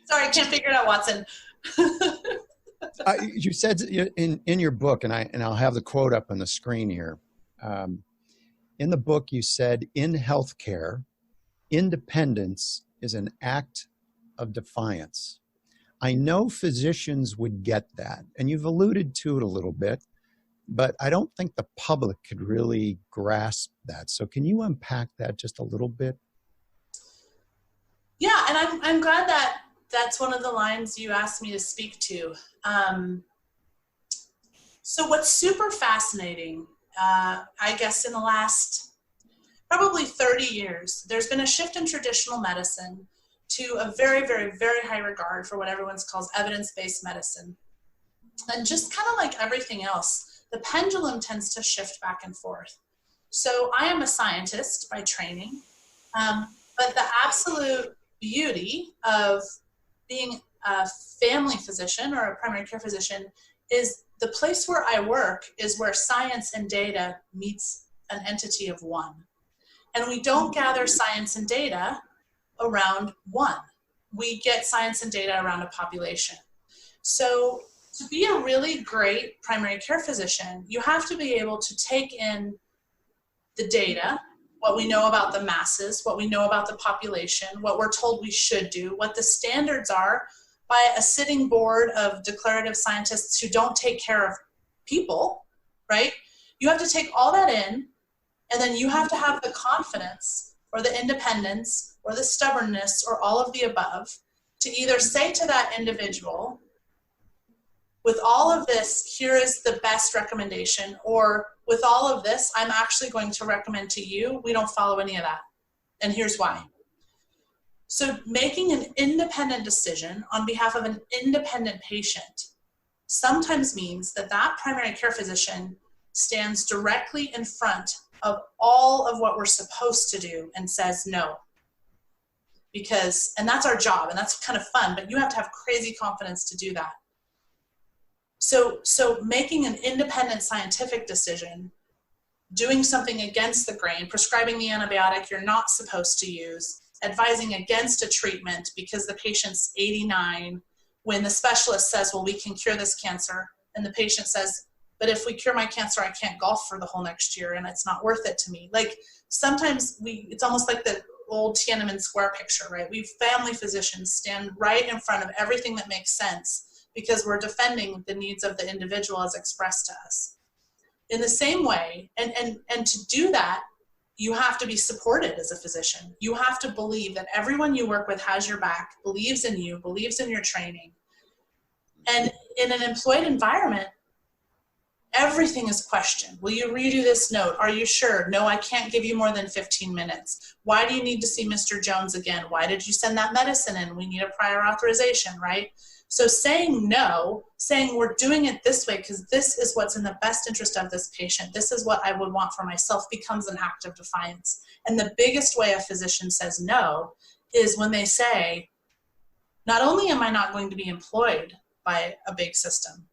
S2: Sorry, I can't figure it out, Watson.
S1: You said in your book, and I'll have the quote up on the screen here. In the book, you said, in healthcare, independence is an act of defiance. I know physicians would get that, and you've alluded to it a little bit, but I don't think the public could really grasp that. So can you unpack that just a little bit?
S2: Yeah, and I'm glad that that's one of the lines you asked me to speak to. So what's super fascinating, I guess in the last probably 30 years, there's been a shift in traditional medicine to a very, very, very high regard for what everyone calls evidence-based medicine. And just kind of like everything else, the pendulum tends to shift back and forth. So I am a scientist by training, but the absolute beauty of being a family physician or a primary care physician is the place where I work is where science and data meets an entity of one. And we don't gather science and data around one. We get science and data around a population. So to be a really great primary care physician, you have to be able to take in the data, what we know about the masses, what we know about the population, what we're told we should do, what the standards are by a sitting board of declarative scientists who don't take care of people, right? You have to take all that in, and then you have to have the confidence or the independence or the stubbornness or all of the above to either say to that individual, with all of this, here is the best recommendation, or with all of this, I'm actually going to recommend to you, we don't follow any of that. And here's why. So making an independent decision on behalf of an independent patient sometimes means that that primary care physician stands directly in front of all of what we're supposed to do and says no. Because, and that's our job, and that's kind of fun, but you have to have crazy confidence to do that. So making an independent scientific decision, doing something against the grain, prescribing the antibiotic you're not supposed to use, advising against a treatment because the patient's 89, when the specialist says, well, we can cure this cancer, and the patient says, but if we cure my cancer, I can't golf for the whole next year, and it's not worth it to me. Like, sometimes it's almost like the old Tiananmen Square picture, right? We family physicians stand right in front of everything that makes sense because we're defending the needs of the individual as expressed to us. In the same way, and to do that, you have to be supported as a physician. You have to believe that everyone you work with has your back, believes in you, believes in your training. And in an employed environment, everything is questioned. Will you redo this note? Are you sure? No, I can't give you more than 15 minutes. Why do you need to see Mr. Jones again? Why did you send that medicine in? We need a prior authorization, right? So saying no, saying we're doing it this way because this is what's in the best interest of this patient, this is what I would want for myself, becomes an act of defiance. And the biggest way a physician says no is when they say, not only am I not going to be employed by a big system,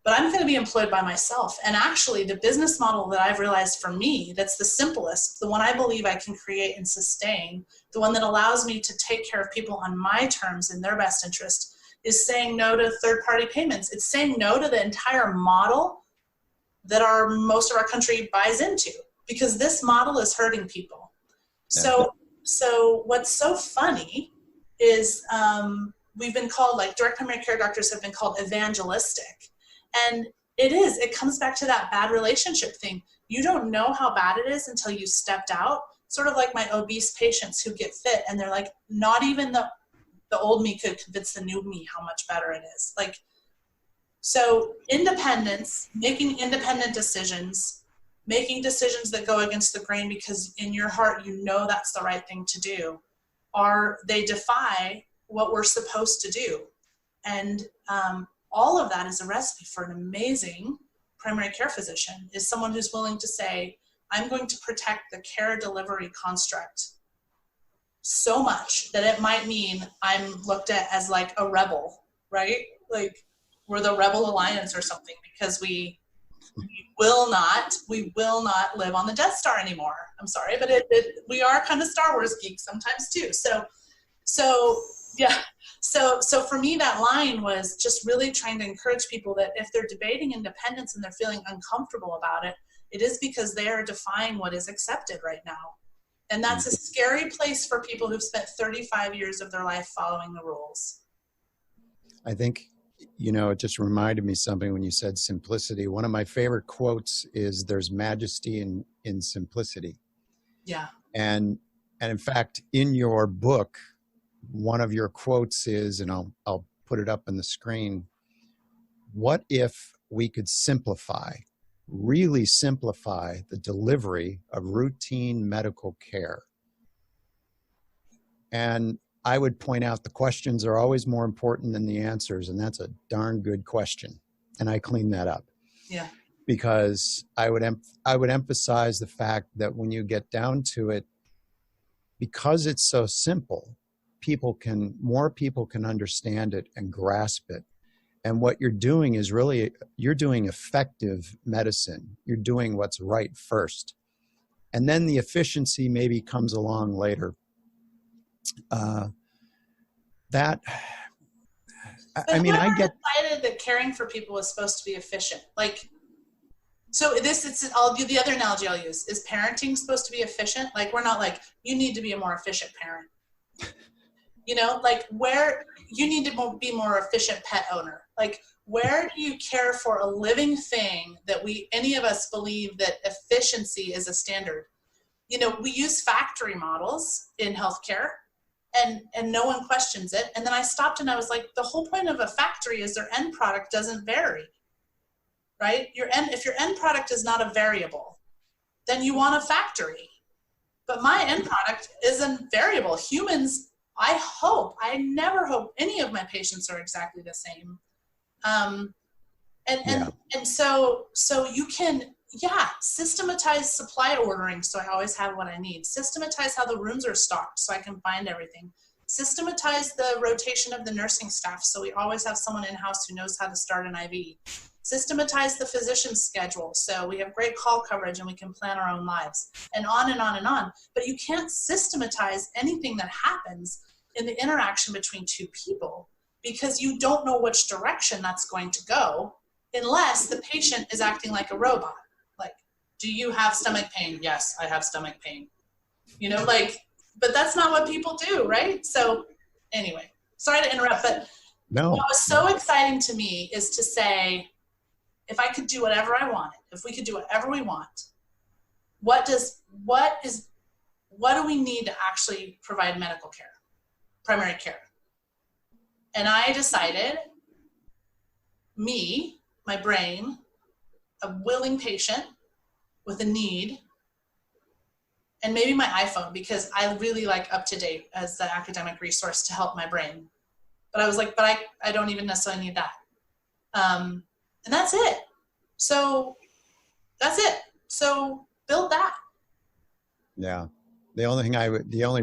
S2: but I'm going to be employed by myself. And actually, the business model that I've realized for me, that's the simplest, the one I believe I can create and sustain, the one that allows me to take care of people on my terms in their best interest, is saying no to third-party payments. It's saying no to the entire model that most of our country buys into, because this model is hurting people. Yeah. So what's so funny is we've been called, like, direct primary care doctors have been called evangelistic. And it comes back to that bad relationship thing. You don't know how bad it is until you stepped out. Sort of like my obese patients who get fit and they're like, not even the old me could convince the new me how much better it is. Like, so independence, making independent decisions, making decisions that go against the grain because in your heart you know that's the right thing to do, they defy what we're supposed to do. And all of that is a recipe for an amazing primary care physician, is someone who's willing to say, I'm going to protect the care delivery construct so much that it might mean I'm looked at as like a rebel, right? Like we're the Rebel Alliance or something, because we will not live on the Death Star anymore. I'm sorry, but we are kind of Star Wars geeks sometimes too. So yeah. So for me, that line was just really trying to encourage people that if they're debating independence and they're feeling uncomfortable about it, it is because they are defying what is accepted right now. And that's a scary place for people who've spent 35 years of their life following the rules.
S1: I think, it just reminded me something when you said simplicity. One of my favorite quotes is, there's majesty in simplicity.
S2: Yeah.
S1: And in fact, in your book, one of your quotes is, and I'll put it up on the screen, what if we could really simplify the delivery of routine medical care? And I would point out the questions are always more important than the answers, and that's a darn good question. And I clean that up.
S2: Yeah.
S1: Because I would emphasize the fact that when you get down to it, because it's so simple, more people can understand it and grasp it. And what you're doing is you're doing effective medicine. You're doing what's right first. And then the efficiency maybe comes along later. I get
S2: decided that caring for people is supposed to be efficient. Like, so I'll do the other analogy I'll use. Is parenting supposed to be efficient? Like, we're not like, you need to be a more efficient parent. You know, like where you need to be more efficient pet owner. Like, where do you care for a living thing that any of us believe that efficiency is a standard? You know, we use factory models in healthcare and no one questions it. And then I stopped and I was like, the whole point of a factory is their end product doesn't vary, right? If your end product is not a variable, then you want a factory. But my end product isn't variable. Humans, I never hope any of my patients are exactly the same. And so you can, systematize supply ordering so I always have what I need. Systematize how the rooms are stocked so I can find everything. Systematize the rotation of the nursing staff so we always have someone in-house who knows how to start an IV. Systematize the physician schedule so we have great call coverage and we can plan our own lives, and on and on and on. But you can't systematize anything that happens in the interaction between two people because you don't know which direction that's going to go unless the patient is acting like a robot. Like, do you have stomach pain? Yes, I have stomach pain. You know, like, but that's not what people do, right? So anyway, sorry to interrupt, but what was so exciting to me is to say, if I could do whatever I wanted, if we could do whatever we want, what do we need to actually provide medical care, primary care? And I decided, my brain, a willing patient with a need, and maybe my iPhone, because I really like UpToDate as the academic resource to help my brain. But I was like, but I don't even necessarily need that. And that's it. So that's it. So build that.
S1: Yeah. The only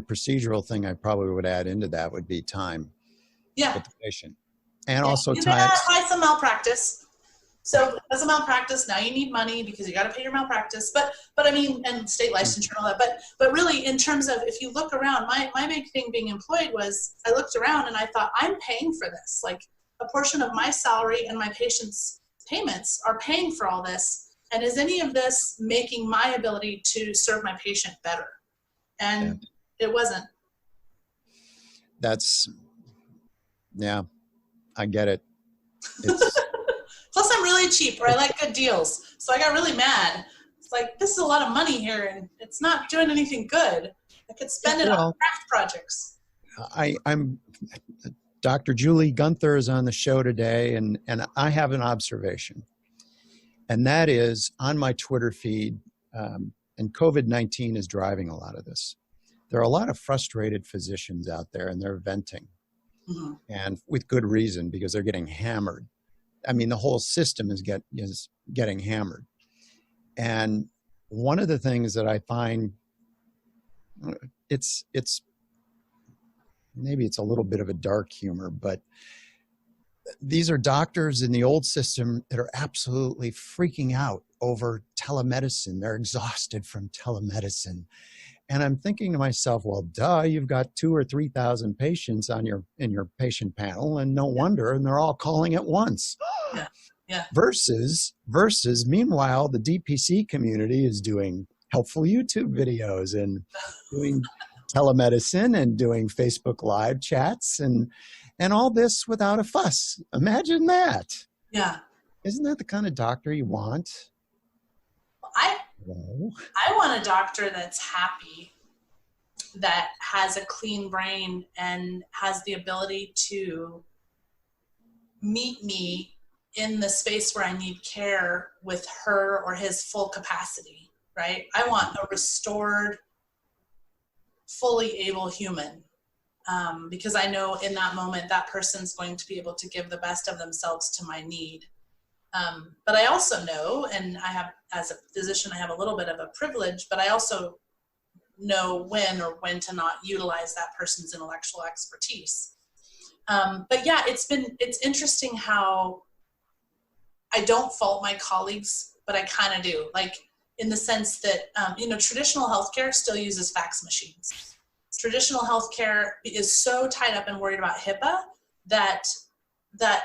S1: procedural thing I probably would add into that would be time.
S2: Yeah.
S1: With the patient. And also
S2: you
S1: time.
S2: You gotta apply some malpractice. So as a malpractice, now you need money because you got to pay your malpractice. But I mean, and state licensure and all that. But really, in terms of if you look around, my big thing being employed was I looked around and I thought, I'm paying for this. Like, a portion of my salary and my patients' payments are paying for all this. And is any of this making my ability to serve my patient better? And it wasn't.
S1: I get it.
S2: Plus, I'm really cheap, or I like good deals. So I got really mad. It's like, this is a lot of money here, and it's not doing anything good. I could spend it on craft projects.
S1: I'm Dr. Julie Gunther is on the show today, and I have an observation. And that is, on my Twitter feed, and COVID-19 is driving a lot of this. There are a lot of frustrated physicians out there, and they're venting. Mm-hmm. And with good reason, because they're getting hammered. I mean, the whole system is getting hammered. And one of the things that I find, it's maybe it's a little bit of a dark humor, but these are doctors in the old system that are absolutely freaking out over telemedicine. They're exhausted from telemedicine. And I'm thinking to myself, well, duh, you've got 2,000 or 3,000 patients in your patient panel, and no wonder, and they're all calling at once.
S2: Yeah.
S1: Versus, meanwhile, the DPC community is doing helpful YouTube videos and doing telemedicine and doing Facebook Live chats and all this without a fuss. Imagine that.
S2: Yeah.
S1: Isn't that the kind of doctor you want?
S2: I want a doctor that's happy, that has a clean brain and has the ability to meet me in the space where I need care with her or his full capacity, right? I want a restored, fully able human, because I know in that moment that person's going to be able to give the best of themselves to my need. But I also know, and I have, as a physician, I have a little bit of a privilege, but I also know when to not utilize that person's intellectual expertise. But yeah, it's interesting how I don't fault my colleagues, but I kind of do, like in the sense that, traditional healthcare still uses fax machines. Traditional healthcare is so tied up and worried about HIPAA that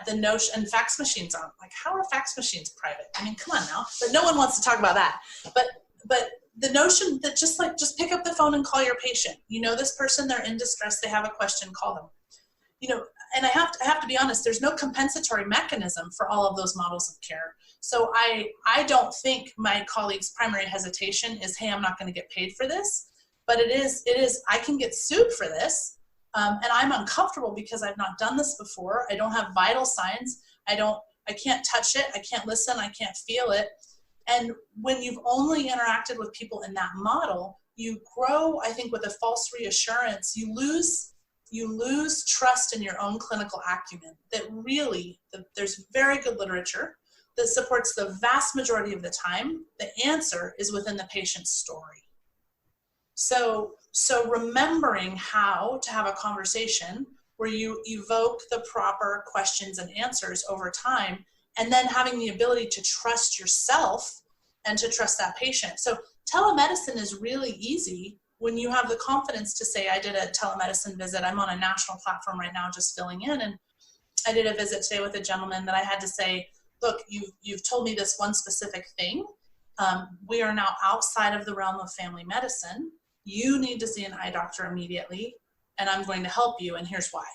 S2: the notion, and fax machines aren't, like, how are fax machines private? I mean, come on now, but no one wants to talk about that. but the notion that just pick up the phone and call your patient. You know this person, they're in distress, they have a question, call them. You know, and I have to be honest, there's no compensatory mechanism for all of those models of care. So I don't think my colleague's primary hesitation is, hey, I'm not going to get paid for this, but it is I can get sued for this, and I'm uncomfortable because I've not done this before. I don't have vital signs. I can't touch it. I can't listen. I can't feel it. And when you've only interacted with people in that model, you grow, I think, with a false reassurance. You lose trust in your own clinical acumen. That really, there's very good literature that supports the vast majority of the time, the answer is within the patient's story. So remembering how to have a conversation where you evoke the proper questions and answers over time, and then having the ability to trust yourself and to trust that patient. So telemedicine is really easy when you have the confidence to say, I did a telemedicine visit. I'm on a national platform right now just filling in, and I did a visit today with a gentleman that I had to say, look, you've told me this one specific thing. We are now outside of the realm of family medicine. You need to see an eye doctor immediately, and I'm going to help you, and here's why.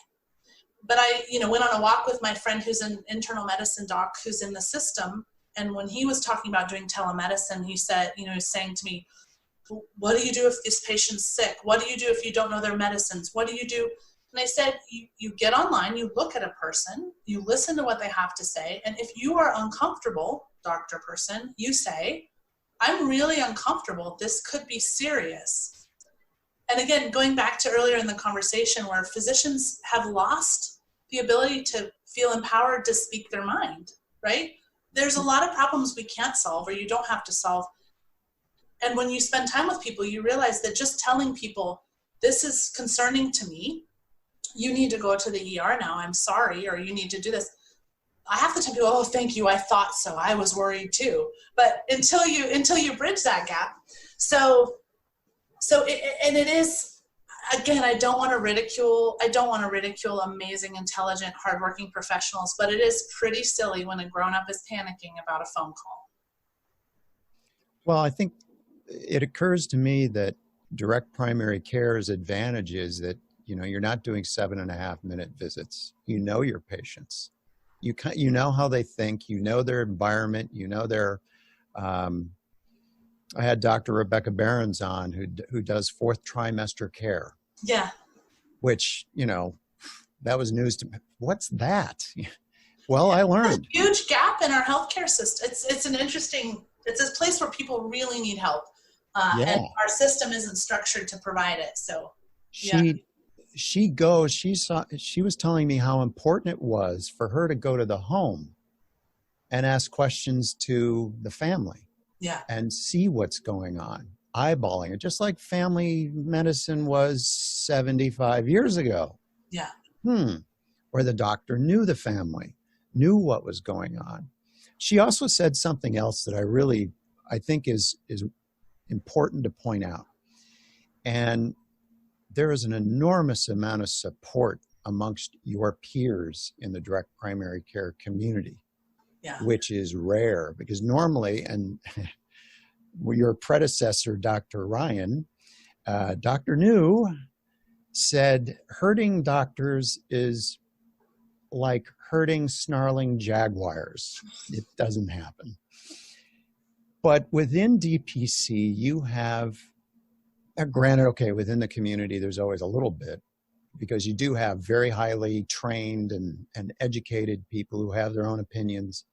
S2: But I went on a walk with my friend who's an internal medicine doc who's in the system, and when he was talking about doing telemedicine, he said, he's saying to me, what do you do if this patient's sick? What do you do if you don't know their medicines? What do you do? And I said, you get online, you look at a person, you listen to what they have to say, and if you are uncomfortable, doctor person, you say, I'm really uncomfortable, this could be serious. And again, going back to earlier in the conversation where physicians have lost the ability to feel empowered to speak their mind, right? There's a lot of problems we can't solve or you don't have to solve. And when you spend time with people, you realize that just telling people, this is concerning to me, you need to go to the ER now, I'm sorry, or you need to do this. I have to tell people, oh, thank you, I thought so, I was worried too. But until you bridge that gap. It is, again, I don't want to ridicule amazing, intelligent, hardworking professionals, but it is pretty silly when a grown-up is panicking about a phone call.
S1: Well, I think it occurs to me that direct primary care's advantage is that, you're not doing 7.5-minute visits. You know your patients. You know how they think, you know their environment, you know their, I had Dr. Rebecca Berens on who does 4th trimester care.
S2: Yeah.
S1: Which, that was news to me. What's that? Well, I learned.
S2: There's a huge gap in our healthcare system. It's a place where people really need help. And our system isn't structured to provide it. So she was telling me how important it was for her to go to the home and ask questions to the family. Yeah.
S1: And see what's going on, eyeballing it, just like family medicine was 75 years ago.
S2: Yeah.
S1: Where the doctor knew the family, knew what was going on. She also said something else that I think is important to point out. And there is an enormous amount of support amongst your peers in the direct primary care community. Yeah. Which is rare because normally, and your predecessor, Dr. Ryan, Dr. New said, herding doctors is like herding snarling jaguars. It doesn't happen. But within DPC, you have, granted, okay, within the community, there's always a little bit, because you do have very highly trained and educated people who have their own opinions.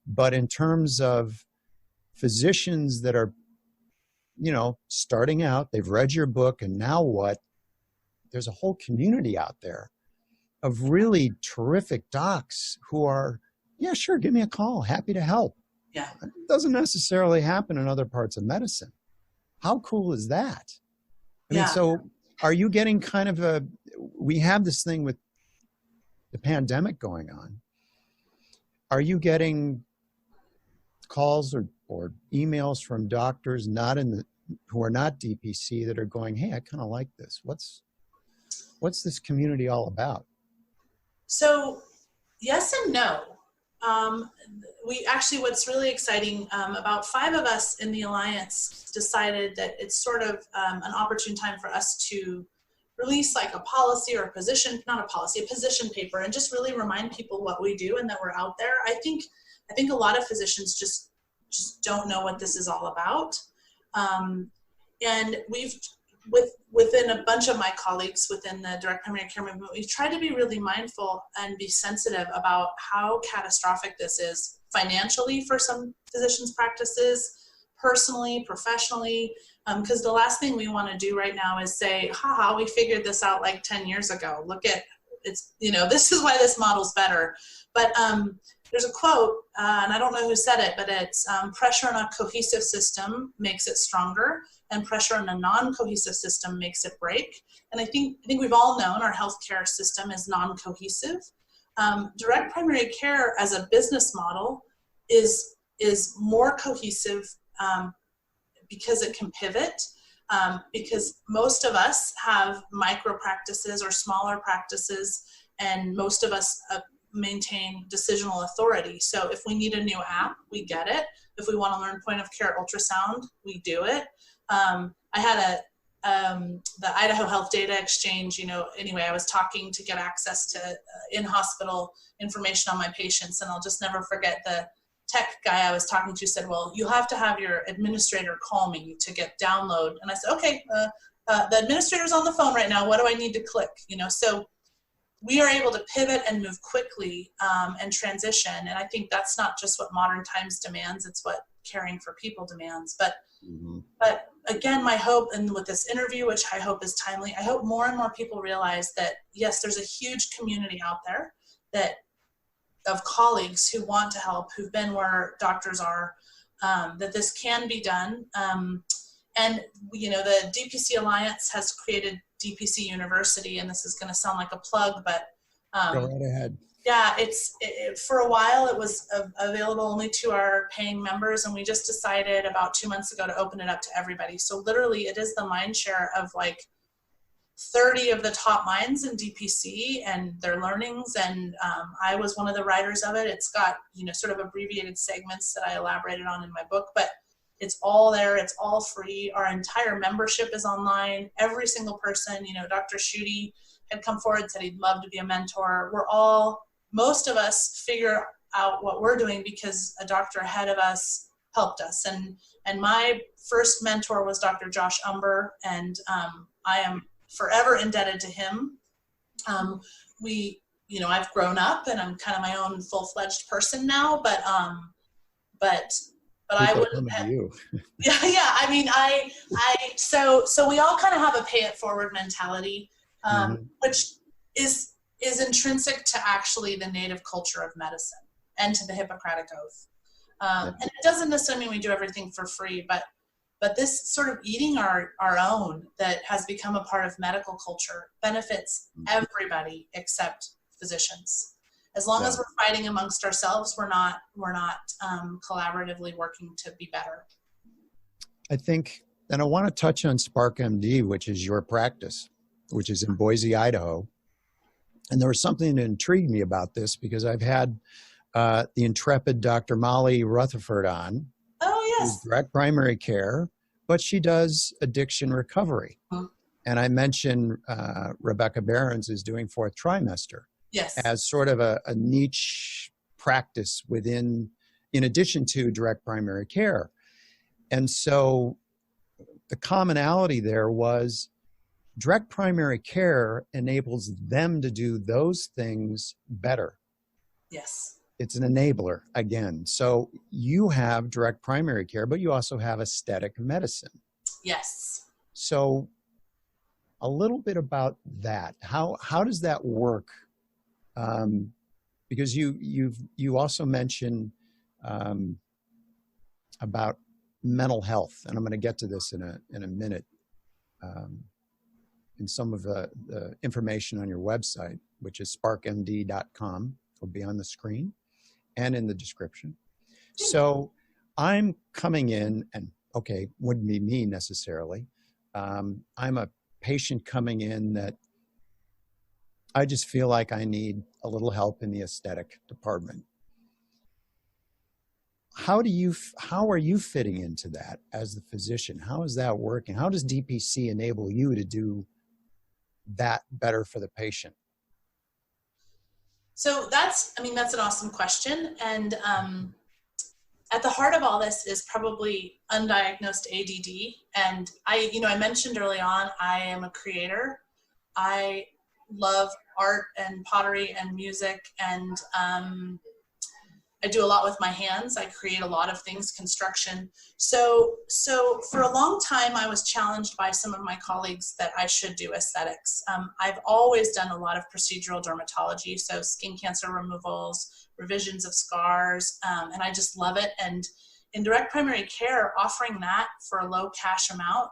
S1: But in terms of physicians that are, starting out, they've read your book, and now what? There's a whole community out there of really terrific docs who are, yeah, sure, give me a call, happy to help.
S2: Yeah.
S1: It doesn't necessarily happen in other parts of medicine. How cool is that? I mean, so are you getting kind of we have this thing with the pandemic going on. Are you getting calls or emails from doctors who are not DPC that are going, hey, I kind of like this. What's this community all about?
S2: So yes and no. we actually, what's really exciting, about 5 of us in the Alliance decided that it's sort of an opportune time for us to release like a policy or a position, not a policy, a position paper, and just really remind people what we do and that we're out there. I think a lot of physicians just don't know what this is all about. And within a bunch of my colleagues within the direct primary care movement, we've tried to be really mindful and be sensitive about how catastrophic this is financially for some physicians' practices, personally, professionally, because the last thing we want to do right now is say, haha, we figured this out like 10 years ago. Look at, it's, this is why this model's better. But there's a quote, and I don't know who said it, but it's pressure on a cohesive system makes it stronger, and pressure on a non-cohesive system makes it break. And I think we've all known our healthcare system is non-cohesive. Direct primary care as a business model is more cohesive because it can pivot, because most of us have micro practices or smaller practices, and most of us maintain decisional authority. So if we need a new app, we get it. If we want to learn point of care ultrasound, we do it. I had the Idaho Health Data Exchange, anyway, I was talking to get access to in-hospital information on my patients, and I'll just never forget the tech guy I was talking to said, well, you have to have your administrator call me to get download. And I said, okay, the administrator's on the phone right now. What do I need to click? So we are able to pivot and move quickly and transition. And I think that's not just what modern times demands, it's what caring for people demands. But again, my hope, and with this interview, which I hope is timely, I hope more and more people realize that, yes, there's a huge community out there of colleagues who want to help, who've been where doctors are, that this can be done. And, the DPC Alliance has created DPC University, and this is going to sound like a plug, but
S1: go right ahead.
S2: Yeah, for a while it was available only to our paying members, and we just decided about 2 months ago to open it up to everybody. So literally it is the mind share of like 30 of the top minds in DPC and their learnings, and I was one of the writers of it. It's got, sort of abbreviated segments that I elaborated on in my book, but it's all there. It's all free. Our entire membership is online. Every single person, Dr. Schutte had come forward and said he'd love to be a mentor. Most of us figure out what we're doing because a doctor ahead of us helped us. And my first mentor was Dr. Josh Umber, and I am forever indebted to him. I've grown up and I'm kind of my own full-fledged person now, but I wouldn't have, yeah. I mean, so we all kind of have a pay it forward mentality, which is intrinsic to actually the native culture of medicine and to the Hippocratic Oath. And it doesn't necessarily mean we do everything for free, but this sort of eating our own that has become a part of medical culture benefits everybody except physicians. As long as we're fighting amongst ourselves, we're not collaboratively working to be better.
S1: I think, and I want to touch on Spark MD, which is your practice, which is in Boise, Idaho. And there was something that intrigued me about this because I've had the intrepid Dr. Molly Rutherford on.
S2: Oh, yes.
S1: Direct primary care, but she does addiction recovery. And I mentioned Rebecca Berens is doing fourth trimester.
S2: Yes.
S1: As sort of a niche practice in addition to direct primary care. And so the commonality there was direct primary care enables them to do those things better.
S2: Yes.
S1: It's an enabler again. So you have direct primary care, but you also have aesthetic medicine.
S2: Yes.
S1: So a little bit about that. How does that work? Because you also mentioned about mental health, and I'm going to get to this in a minute. In some of the information on your website, which is sparkmd.com, will be on the screen and in the description. So I'm coming in, and okay, wouldn't be me necessarily. I'm a patient coming in that I just feel like I need a little help in the aesthetic department. how are you fitting into that as the physician? How is that working? How does DPC enable you to do that better for the patient?
S2: So that's an awesome question. And at the heart of all this is probably undiagnosed ADD. And I mentioned early on, I am a creator. I love art and pottery and music, and I do a lot with my hands. I create a lot of things, construction. So for a long time, I was challenged by some of my colleagues that I should do aesthetics. I've always done a lot of procedural dermatology, so skin cancer removals, revisions of scars, and I just love it. And in direct primary care, offering that for a low cash amount,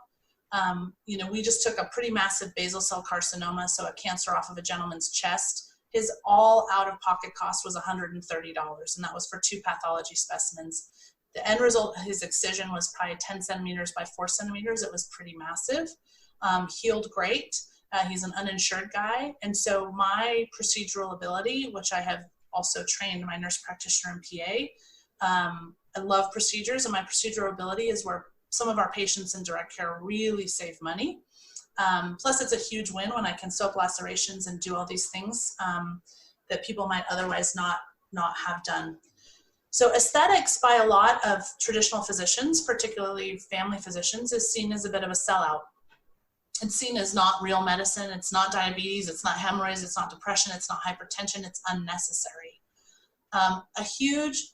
S2: we just took a pretty massive basal cell carcinoma, so a cancer off of a gentleman's chest. His all out-of-pocket cost was $130, and that was for 2 pathology specimens. The end result, his excision was probably 10 centimeters by 4 centimeters. It was pretty massive. Healed great. He's an uninsured guy. And so my procedural ability, which I have also trained my nurse practitioner and PA, I love procedures, and my procedural ability is where some of our patients in direct care really save money. Plus, it's a huge win when I can soak lacerations and do all these things that people might otherwise not have done. So aesthetics by a lot of traditional physicians, particularly family physicians, is seen as a bit of a sellout. It's seen as not real medicine. It's not diabetes. It's not hemorrhoids. It's not depression. It's not hypertension. It's unnecessary. A huge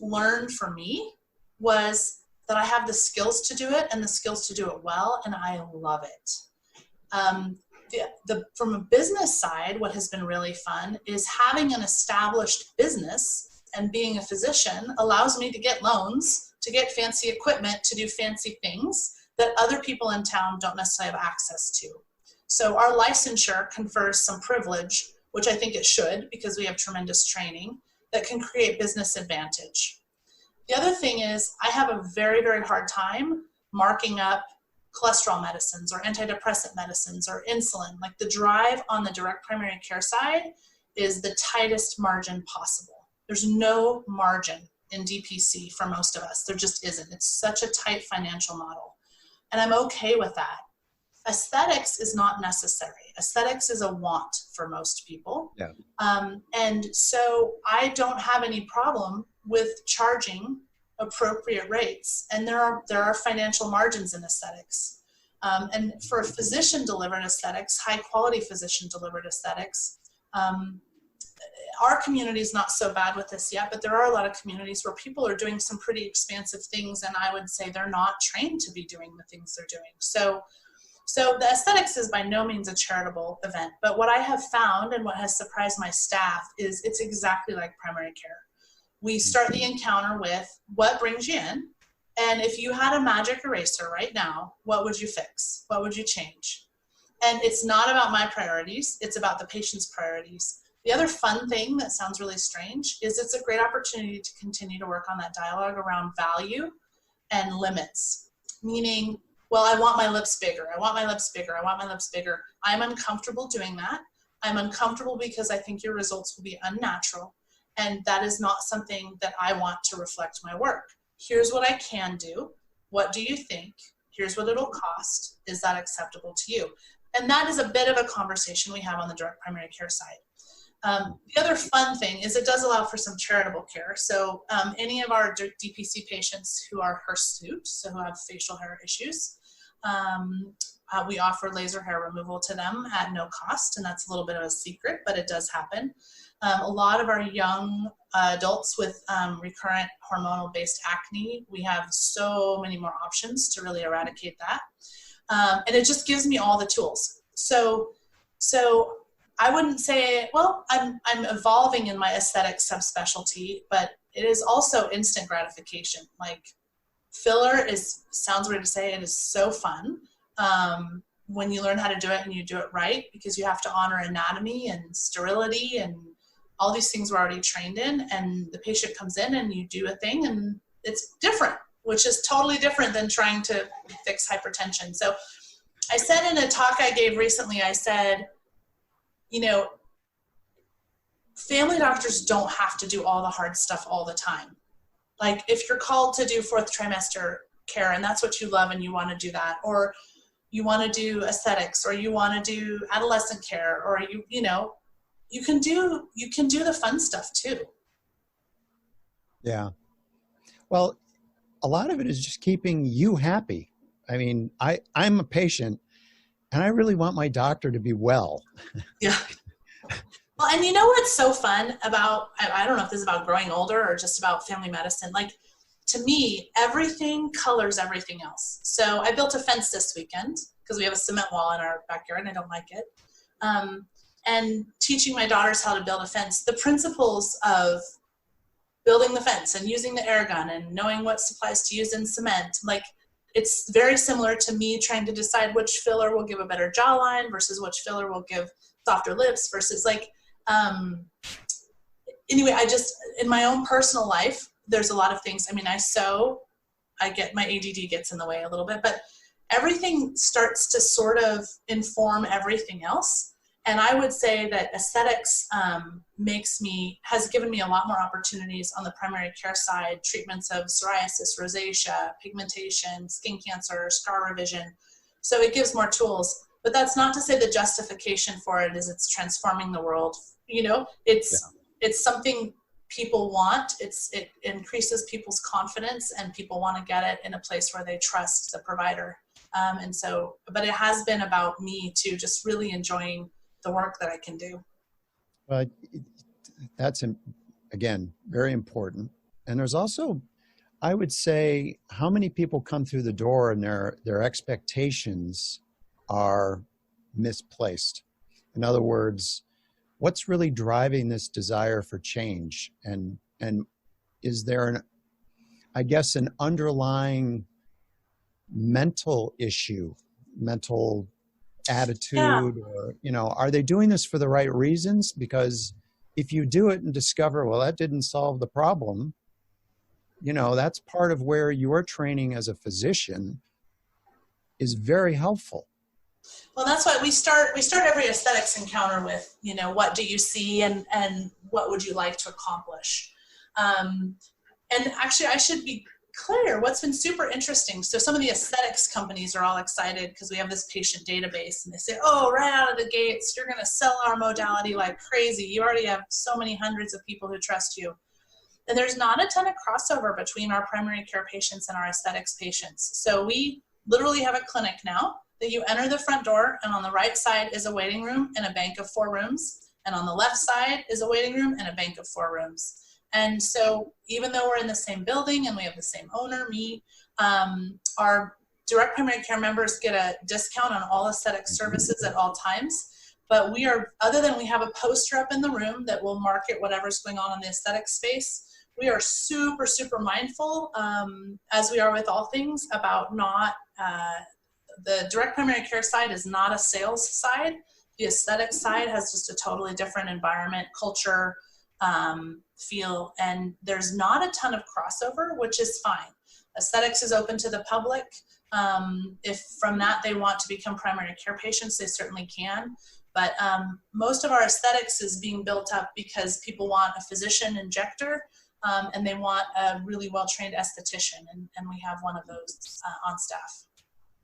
S2: learn for me was that I have the skills to do it and the skills to do it well, and I love it. From a business side, what has been really fun is having an established business, and being a physician allows me to get loans, to get fancy equipment, to do fancy things that other people in town don't necessarily have access to. So our licensure confers some privilege, which I think it should, because we have tremendous training, that can create business advantage. The other thing is I have a very, very hard time marking up cholesterol medicines or antidepressant medicines or insulin. Like, the drive on the direct primary care side is the tightest margin possible. There's no margin in DPC for most of us. There just isn't. It's such a tight financial model. And I'm okay with that. Aesthetics is not necessary. Aesthetics is a want for most people.
S1: Yeah.
S2: And so I don't have any problem with charging appropriate rates. And there are financial margins in aesthetics. And for physician-delivered aesthetics, high-quality physician-delivered aesthetics, our community is not so bad with this yet, but there are a lot of communities where people are doing some pretty expansive things, and I would say they're not trained to be doing the things they're doing. So the aesthetics is by no means a charitable event, but what I have found and what has surprised my staff is it's exactly like primary care. We start the encounter with what brings you in, and if you had a magic eraser right now, what would you fix? What would you change? And it's not about my priorities, it's about the patient's priorities. The other fun thing that sounds really strange is it's a great opportunity to continue to work on that dialogue around value and limits, meaning, well, I want my lips bigger. I want my lips bigger. I want my lips bigger. I'm uncomfortable doing that. I'm uncomfortable because I think your results will be unnatural. And that is not something that I want to reflect my work. Here's what I can do. What do you think? Here's what it'll cost. Is that acceptable to you? And that is a bit of a conversation we have on the direct primary care side. The other fun thing is it does allow for some charitable care. So any of our DPC patients who are hirsute, so who have facial hair issues, we offer laser hair removal to them at no cost, and that's a little bit of a secret, but it does happen. A lot of our young adults with recurrent hormonal-based acne, we have so many more options to really eradicate that. And it just gives me all the tools. So I wouldn't say, well, I'm evolving in my aesthetic subspecialty, but it is also instant gratification. Like, filler sounds weird to say, it is so fun when you learn how to do it and you do it right, because you have to honor anatomy and sterility and all these things we're already trained in, and the patient comes in and you do a thing and it's different, which is totally different than trying to fix hypertension. So I said in a talk I gave recently, I said, family doctors don't have to do all the hard stuff all the time. Like if you're called to do fourth trimester care and that's what you love and you want to do that, or you want to do aesthetics, or you want to do adolescent care, or you can do the fun stuff too.
S1: Yeah. Well, a lot of it is just keeping you happy. I mean, I'm a patient and I really want my doctor to be well.
S2: Yeah. Well, and you know what's so fun about, I don't know if this is about growing older or just about family medicine. Like, to me, everything colors everything else. So I built a fence this weekend because we have a cement wall in our backyard and I don't like it. And teaching my daughters how to build a fence, the principles of building the fence and using the air gun and knowing what supplies to use in cement, like it's very similar to me trying to decide which filler will give a better jawline versus which filler will give softer lips versus anyway, I just, in my own personal life, there's a lot of things. I mean, I sew, my ADD gets in the way a little bit, but everything starts to sort of inform everything else. And I would say that aesthetics has given me a lot more opportunities on the primary care side, treatments of psoriasis, rosacea, pigmentation, skin cancer, scar revision. So it gives more tools, but that's not to say the justification for it is it's transforming the world. It's something people want. It increases people's confidence and people want to get it in a place where they trust the provider. But it has been about me too, just really enjoying the work that I can do.
S1: Well, that's, again, very important. And there's also, I would say, how many people come through the door and their expectations are misplaced. In other words, what's really driving this desire for change? And is there an underlying mental issue, mental attitude, or, are they doing this for the right reasons? Because if you do it and discover, well, that didn't solve the problem, that's part of where your training as a physician is very helpful.
S2: Well, that's why we start every aesthetics encounter with, what do you see and what would you like to accomplish? And actually, I should be clear, what's been super interesting. So some of the aesthetics companies are all excited because we have this patient database and they say, oh, right out of the gates, you're going to sell our modality like crazy. You already have so many hundreds of people who trust you. And there's not a ton of crossover between our primary care patients and our aesthetics patients. So we literally have a clinic now that you enter the front door, and on the right side is a waiting room and a bank of 4 rooms. And on the left side is a waiting room and a bank of 4 rooms. And so even though we're in the same building and we have the same owner, me, our direct primary care members get a discount on all aesthetic services at all times. But other than we have a poster up in the room that will market whatever's going on in the aesthetic space, we are super, super mindful, as we are with all things, about the direct primary care side is not a sales side. The aesthetic side has just a totally different environment, culture, feel, and there's not a ton of crossover, which is fine. Aesthetics is open to the public. If from that they want to become primary care patients, they certainly can. But most of our aesthetics is being built up because people want a physician injector, and they want a really well-trained esthetician, and we have one of those on staff.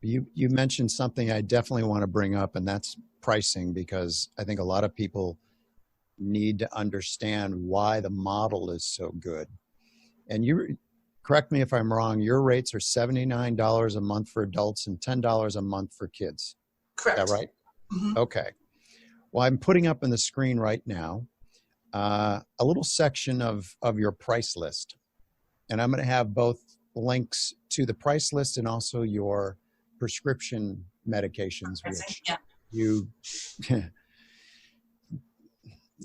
S1: You mentioned something I definitely want to bring up, and that's pricing, because I think a lot of people need to understand why the model is so good. And you correct me if I'm wrong, your rates are $79 a month for adults and $10 a month for kids.
S2: Correct.
S1: Is that right?
S2: Mm-hmm.
S1: Okay. Well, I'm putting up on the screen right now a little section of your price list. And I'm going to have both links to the price list and also your prescription medications, which you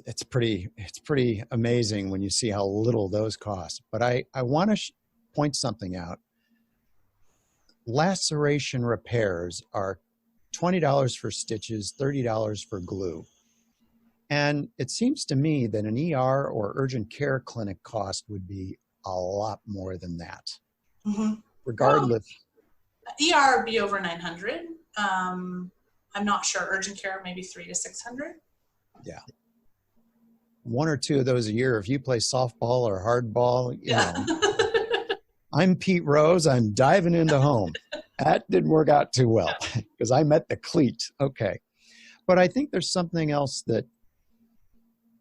S1: it's pretty amazing when you see how little those cost. But I want to point something out. Laceration repairs are $20 for stitches, $30 for glue. And it seems to me that an ER or urgent care clinic cost would be a lot more than that. Mm-hmm. Regardless.
S2: Well, ER would be over $900. I'm not sure. Urgent care, maybe $300 to $600.
S1: Yeah. 1 or 2 of those a year. If you play softball or hardball, you know, I'm Pete Rose. I'm diving into home. That didn't work out too well because I met the cleat. Okay. But I think there's something else that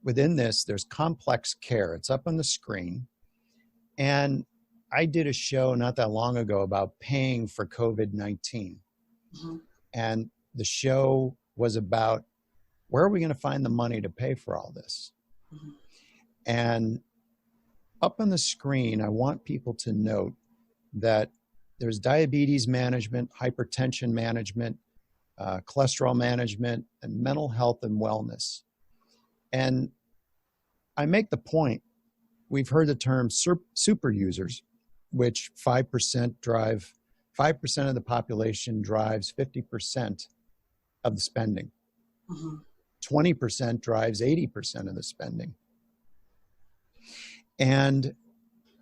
S1: within this, there's complex care. It's up on the screen. And I did a show not that long ago about paying for COVID-19. Mm-hmm. And the show was about where are we going to find the money to pay for all this? Mm-hmm. And up on the screen, I want people to note that there's diabetes management, hypertension management, cholesterol management, and mental health and wellness. And I make the point, we've heard the term super users, which 5% of the population drives 50% of the spending. Mm-hmm. 20% drives 80% of the spending. And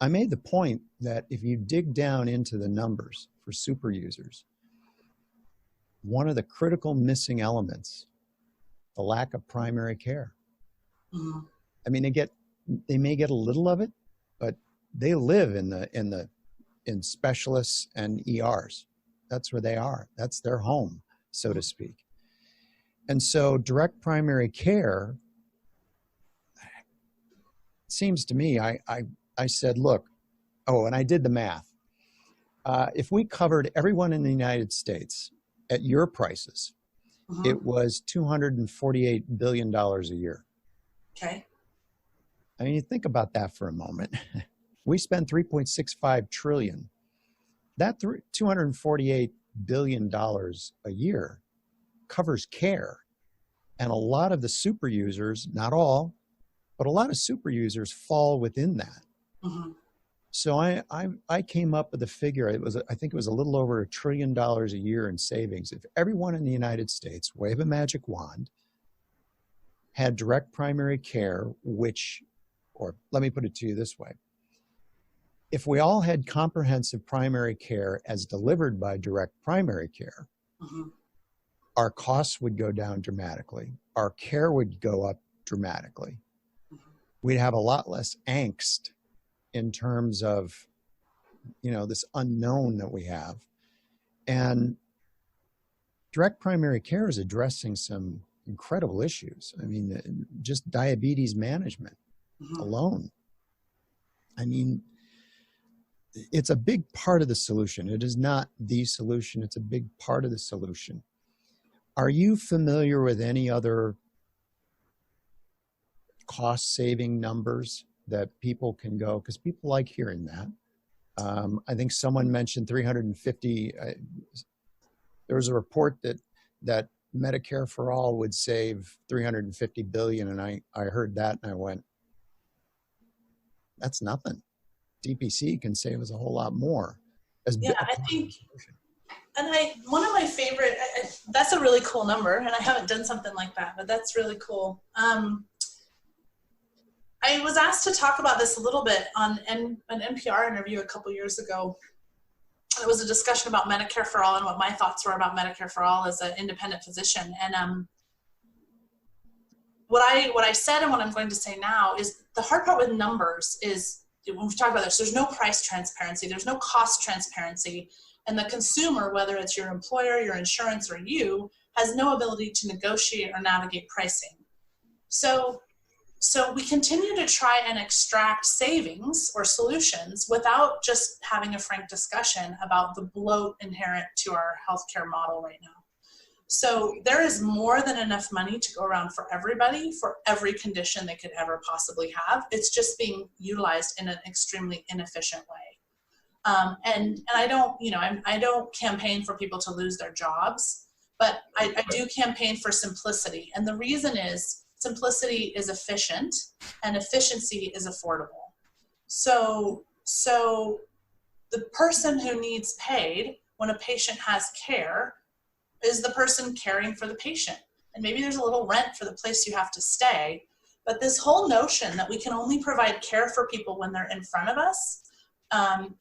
S1: I made the point that if you dig down into the numbers for super users, one of the critical missing elements, the lack of primary care. Mm-hmm. I mean, they may get a little of it, but they live in specialists and ERs. That's where they are. That's their home, so to speak. And so direct primary care, it seems to me, I said, look, and I did the math. If we covered everyone in the United States at your prices, mm-hmm. it was $248 billion a year.
S2: Okay.
S1: I mean, you think about that for a moment. We spend $3.65 trillion. That $248 billion a year covers care. And a lot of the super users, not all, but a lot of super users fall within that. Mm-hmm. So I came up with a figure. I think it was a little over $1 trillion a year in savings. If everyone in the United States, wave a magic wand, had direct primary care, or let me put it to you this way. If we all had comprehensive primary care as delivered by direct primary care, mm-hmm. our costs would go down dramatically. Our care would go up dramatically. Mm-hmm. We'd have a lot less angst in terms of, this unknown that we have. And direct primary care is addressing some incredible issues. I mean, just diabetes management mm-hmm. alone. I mean, it's a big part of the solution. It is not the solution. It's a big part of the solution. Are you familiar with any other cost-saving numbers that people can go? Because people like hearing that. I think someone mentioned 350. There was a report that Medicare for All would save $350 billion, and I heard that and I went, that's nothing. DPC can save us a whole lot more.
S2: I think, and one of my favorite, that's a really cool number, and I haven't done something like that, but that's really cool. I was asked to talk about this a little bit on an NPR interview a couple years ago. It was a discussion about Medicare for All and what my thoughts were about Medicare for All as an independent physician. And what I said and what I'm going to say now is the hard part with numbers is, when we talk about this, there's no price transparency, there's no cost transparency, and the consumer, whether it's your employer, your insurance, or you, has no ability to negotiate or navigate pricing. So we continue to try and extract savings or solutions without just having a frank discussion about the bloat inherent to our healthcare model right now. So there is more than enough money to go around for everybody, for every condition they could ever possibly have. It's just being utilized in an extremely inefficient way. And I don't, I don't campaign for people to lose their jobs, but I do campaign for simplicity. And the reason is, simplicity is efficient and efficiency is affordable. So the person who needs paid when a patient has care is the person caring for the patient. And maybe there's a little rent for the place you have to stay. But this whole notion that we can only provide care for people when they're in front of us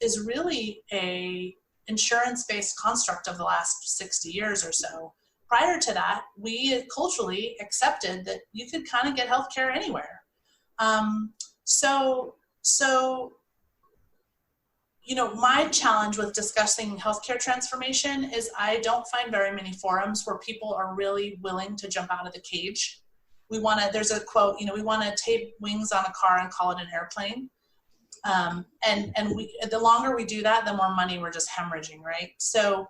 S2: is really a insurance-based construct of the last 60 years or so. Prior to that, we culturally accepted that you could kind of get healthcare anywhere. So my challenge with discussing healthcare transformation is I don't find very many forums where people are really willing to jump out of the cage. There's a quote, we want to tape wings on a car and call it an airplane. And the longer we do that, the more money we're just hemorrhaging, right? So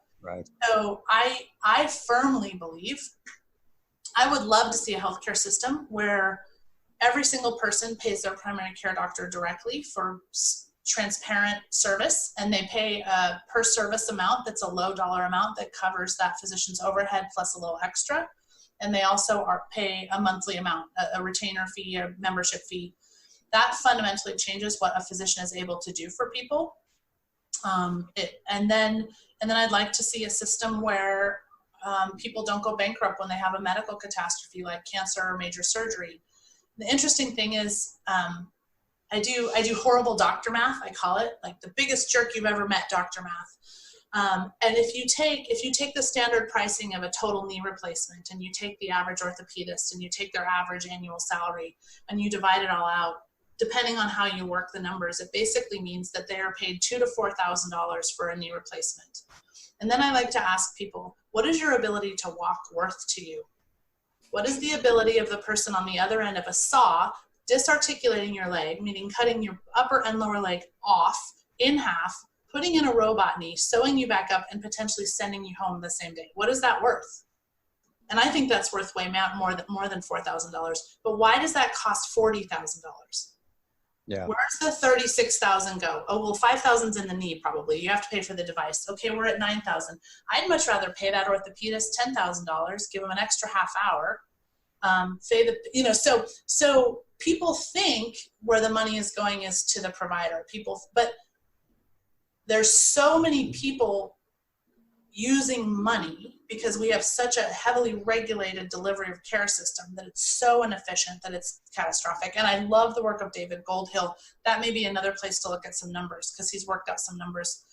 S2: I firmly believe I would love to see a healthcare system where every single person pays their primary care doctor directly for transparent service, and they pay a per service amount that's a low dollar amount that covers that physician's overhead plus a little extra. And they also pay a monthly amount, a retainer fee, a membership fee. That fundamentally changes what a physician is able to do for people. And then I'd like to see a system where people don't go bankrupt when they have a medical catastrophe like cancer or major surgery. The interesting thing is, I do horrible doctor math, I call it, like the biggest jerk you've ever met doctor math. And if you take the standard pricing of a total knee replacement, and you take the average orthopedist and you take their average annual salary and you divide it all out, depending on how you work the numbers, it basically means that they are paid $2,000 to $4,000 for a knee replacement. And then I like to ask people, what is your ability to walk worth to you? What is the ability of the person on the other end of a saw disarticulating your leg, meaning cutting your upper and lower leg off in half, putting in a robot knee, sewing you back up, and potentially sending you home the same day? What is that worth? And I think that's worth way more than $4,000. But why does that cost $40,000? Yeah. Where's the $36,000 go? Oh, well, $5,000's in the knee probably. You have to pay for the device. Okay, we're at $9,000. I'd much rather pay that orthopedist $10,000, give them an extra half hour. So people think where the money is going is to the provider. But there's so many people using money because we have such a heavily regulated delivery of care system that it's so inefficient that it's catastrophic. And I love the work of David Goldhill. That may be another place to look at some numbers, because he's worked out some numbers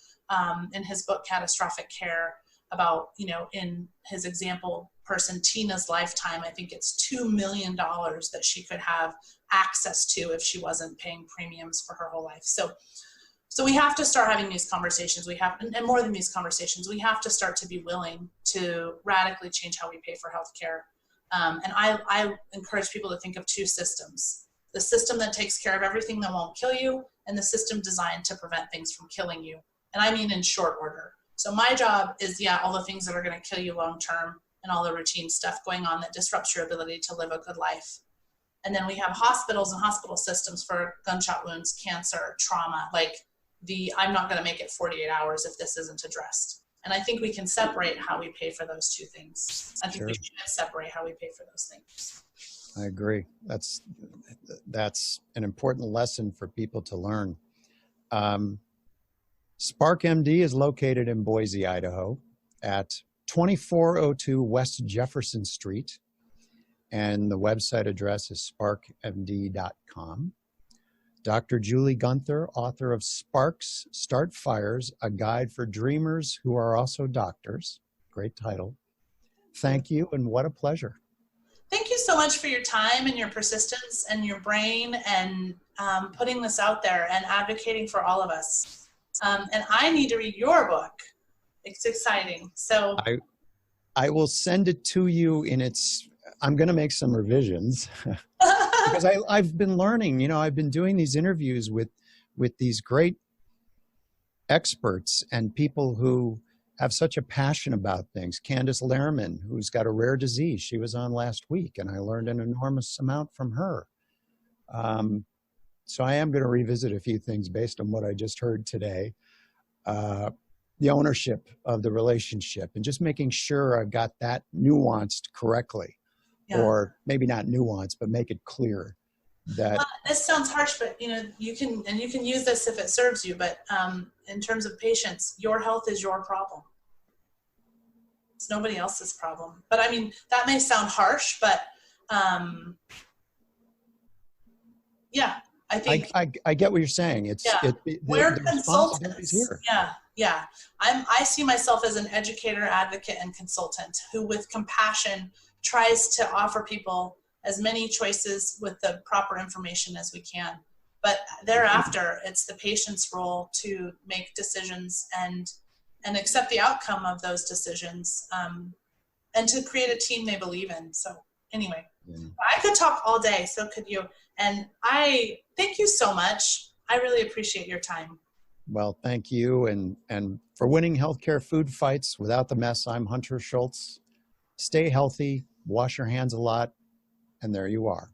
S2: in his book, Catastrophic Care, about, in his example person, Tina's lifetime, I think it's $2 million that she could have access to if she wasn't paying premiums for her whole life. So we have to start having these conversations. And more than these conversations, we have to start to be willing to radically change how we pay for healthcare. And I encourage people to think of two systems: the system that takes care of everything that won't kill you, and the system designed to prevent things from killing you. And I mean in short order. So my job is, all the things that are going to kill you long term, and all the routine stuff going on that disrupts your ability to live a good life. And then we have hospitals and hospital systems for gunshot wounds, cancer, trauma, like I'm not going to make it 48 hours if this isn't addressed. And I think we can separate how we pay for those two things. I think we should separate how we pay for those things.
S1: I agree. That's an important lesson for people to learn. Spark MD is located in Boise, Idaho at 2402 West Jefferson Street. And the website address is sparkmd.com. Dr. Julie Gunther, author of Sparks, Start Fires, A Guide for Dreamers Who Are Also Doctors. Great title. Thank you, and what a pleasure.
S2: Thank you so much for your time and your persistence and your brain and putting this out there and advocating for all of us. And I need to read your book. It's exciting. So
S1: I will send it to you I'm going to make some revisions because I've been learning, I've been doing these interviews with these great experts and people who have such a passion about things. Candace Lehrman, who's got a rare disease. She was on last week and I learned an enormous amount from her. So I am going to revisit a few things based on what I just heard today. The ownership of the relationship and just making sure I've got that nuanced correctly. Yeah. Or maybe not nuanced, but make it clear that
S2: this sounds harsh, but you can use this if it serves you. But in terms of patients, your health is your problem. It's nobody else's problem. But I mean, that may sound harsh, but I think
S1: I get what you're saying.
S2: We're consultants. Here. Yeah. I see myself as an educator, advocate, and consultant who, with compassion, tries to offer people as many choices with the proper information as we can. But thereafter, it's the patient's role to make decisions and accept the outcome of those decisions, and to create a team they believe in. So anyway, I could talk all day, so could you. And I thank you so much. I really appreciate your time.
S1: Well, thank you. And for winning healthcare food fights without the mess, I'm Hunter Schultz. Stay healthy, wash your hands a lot, and there you are.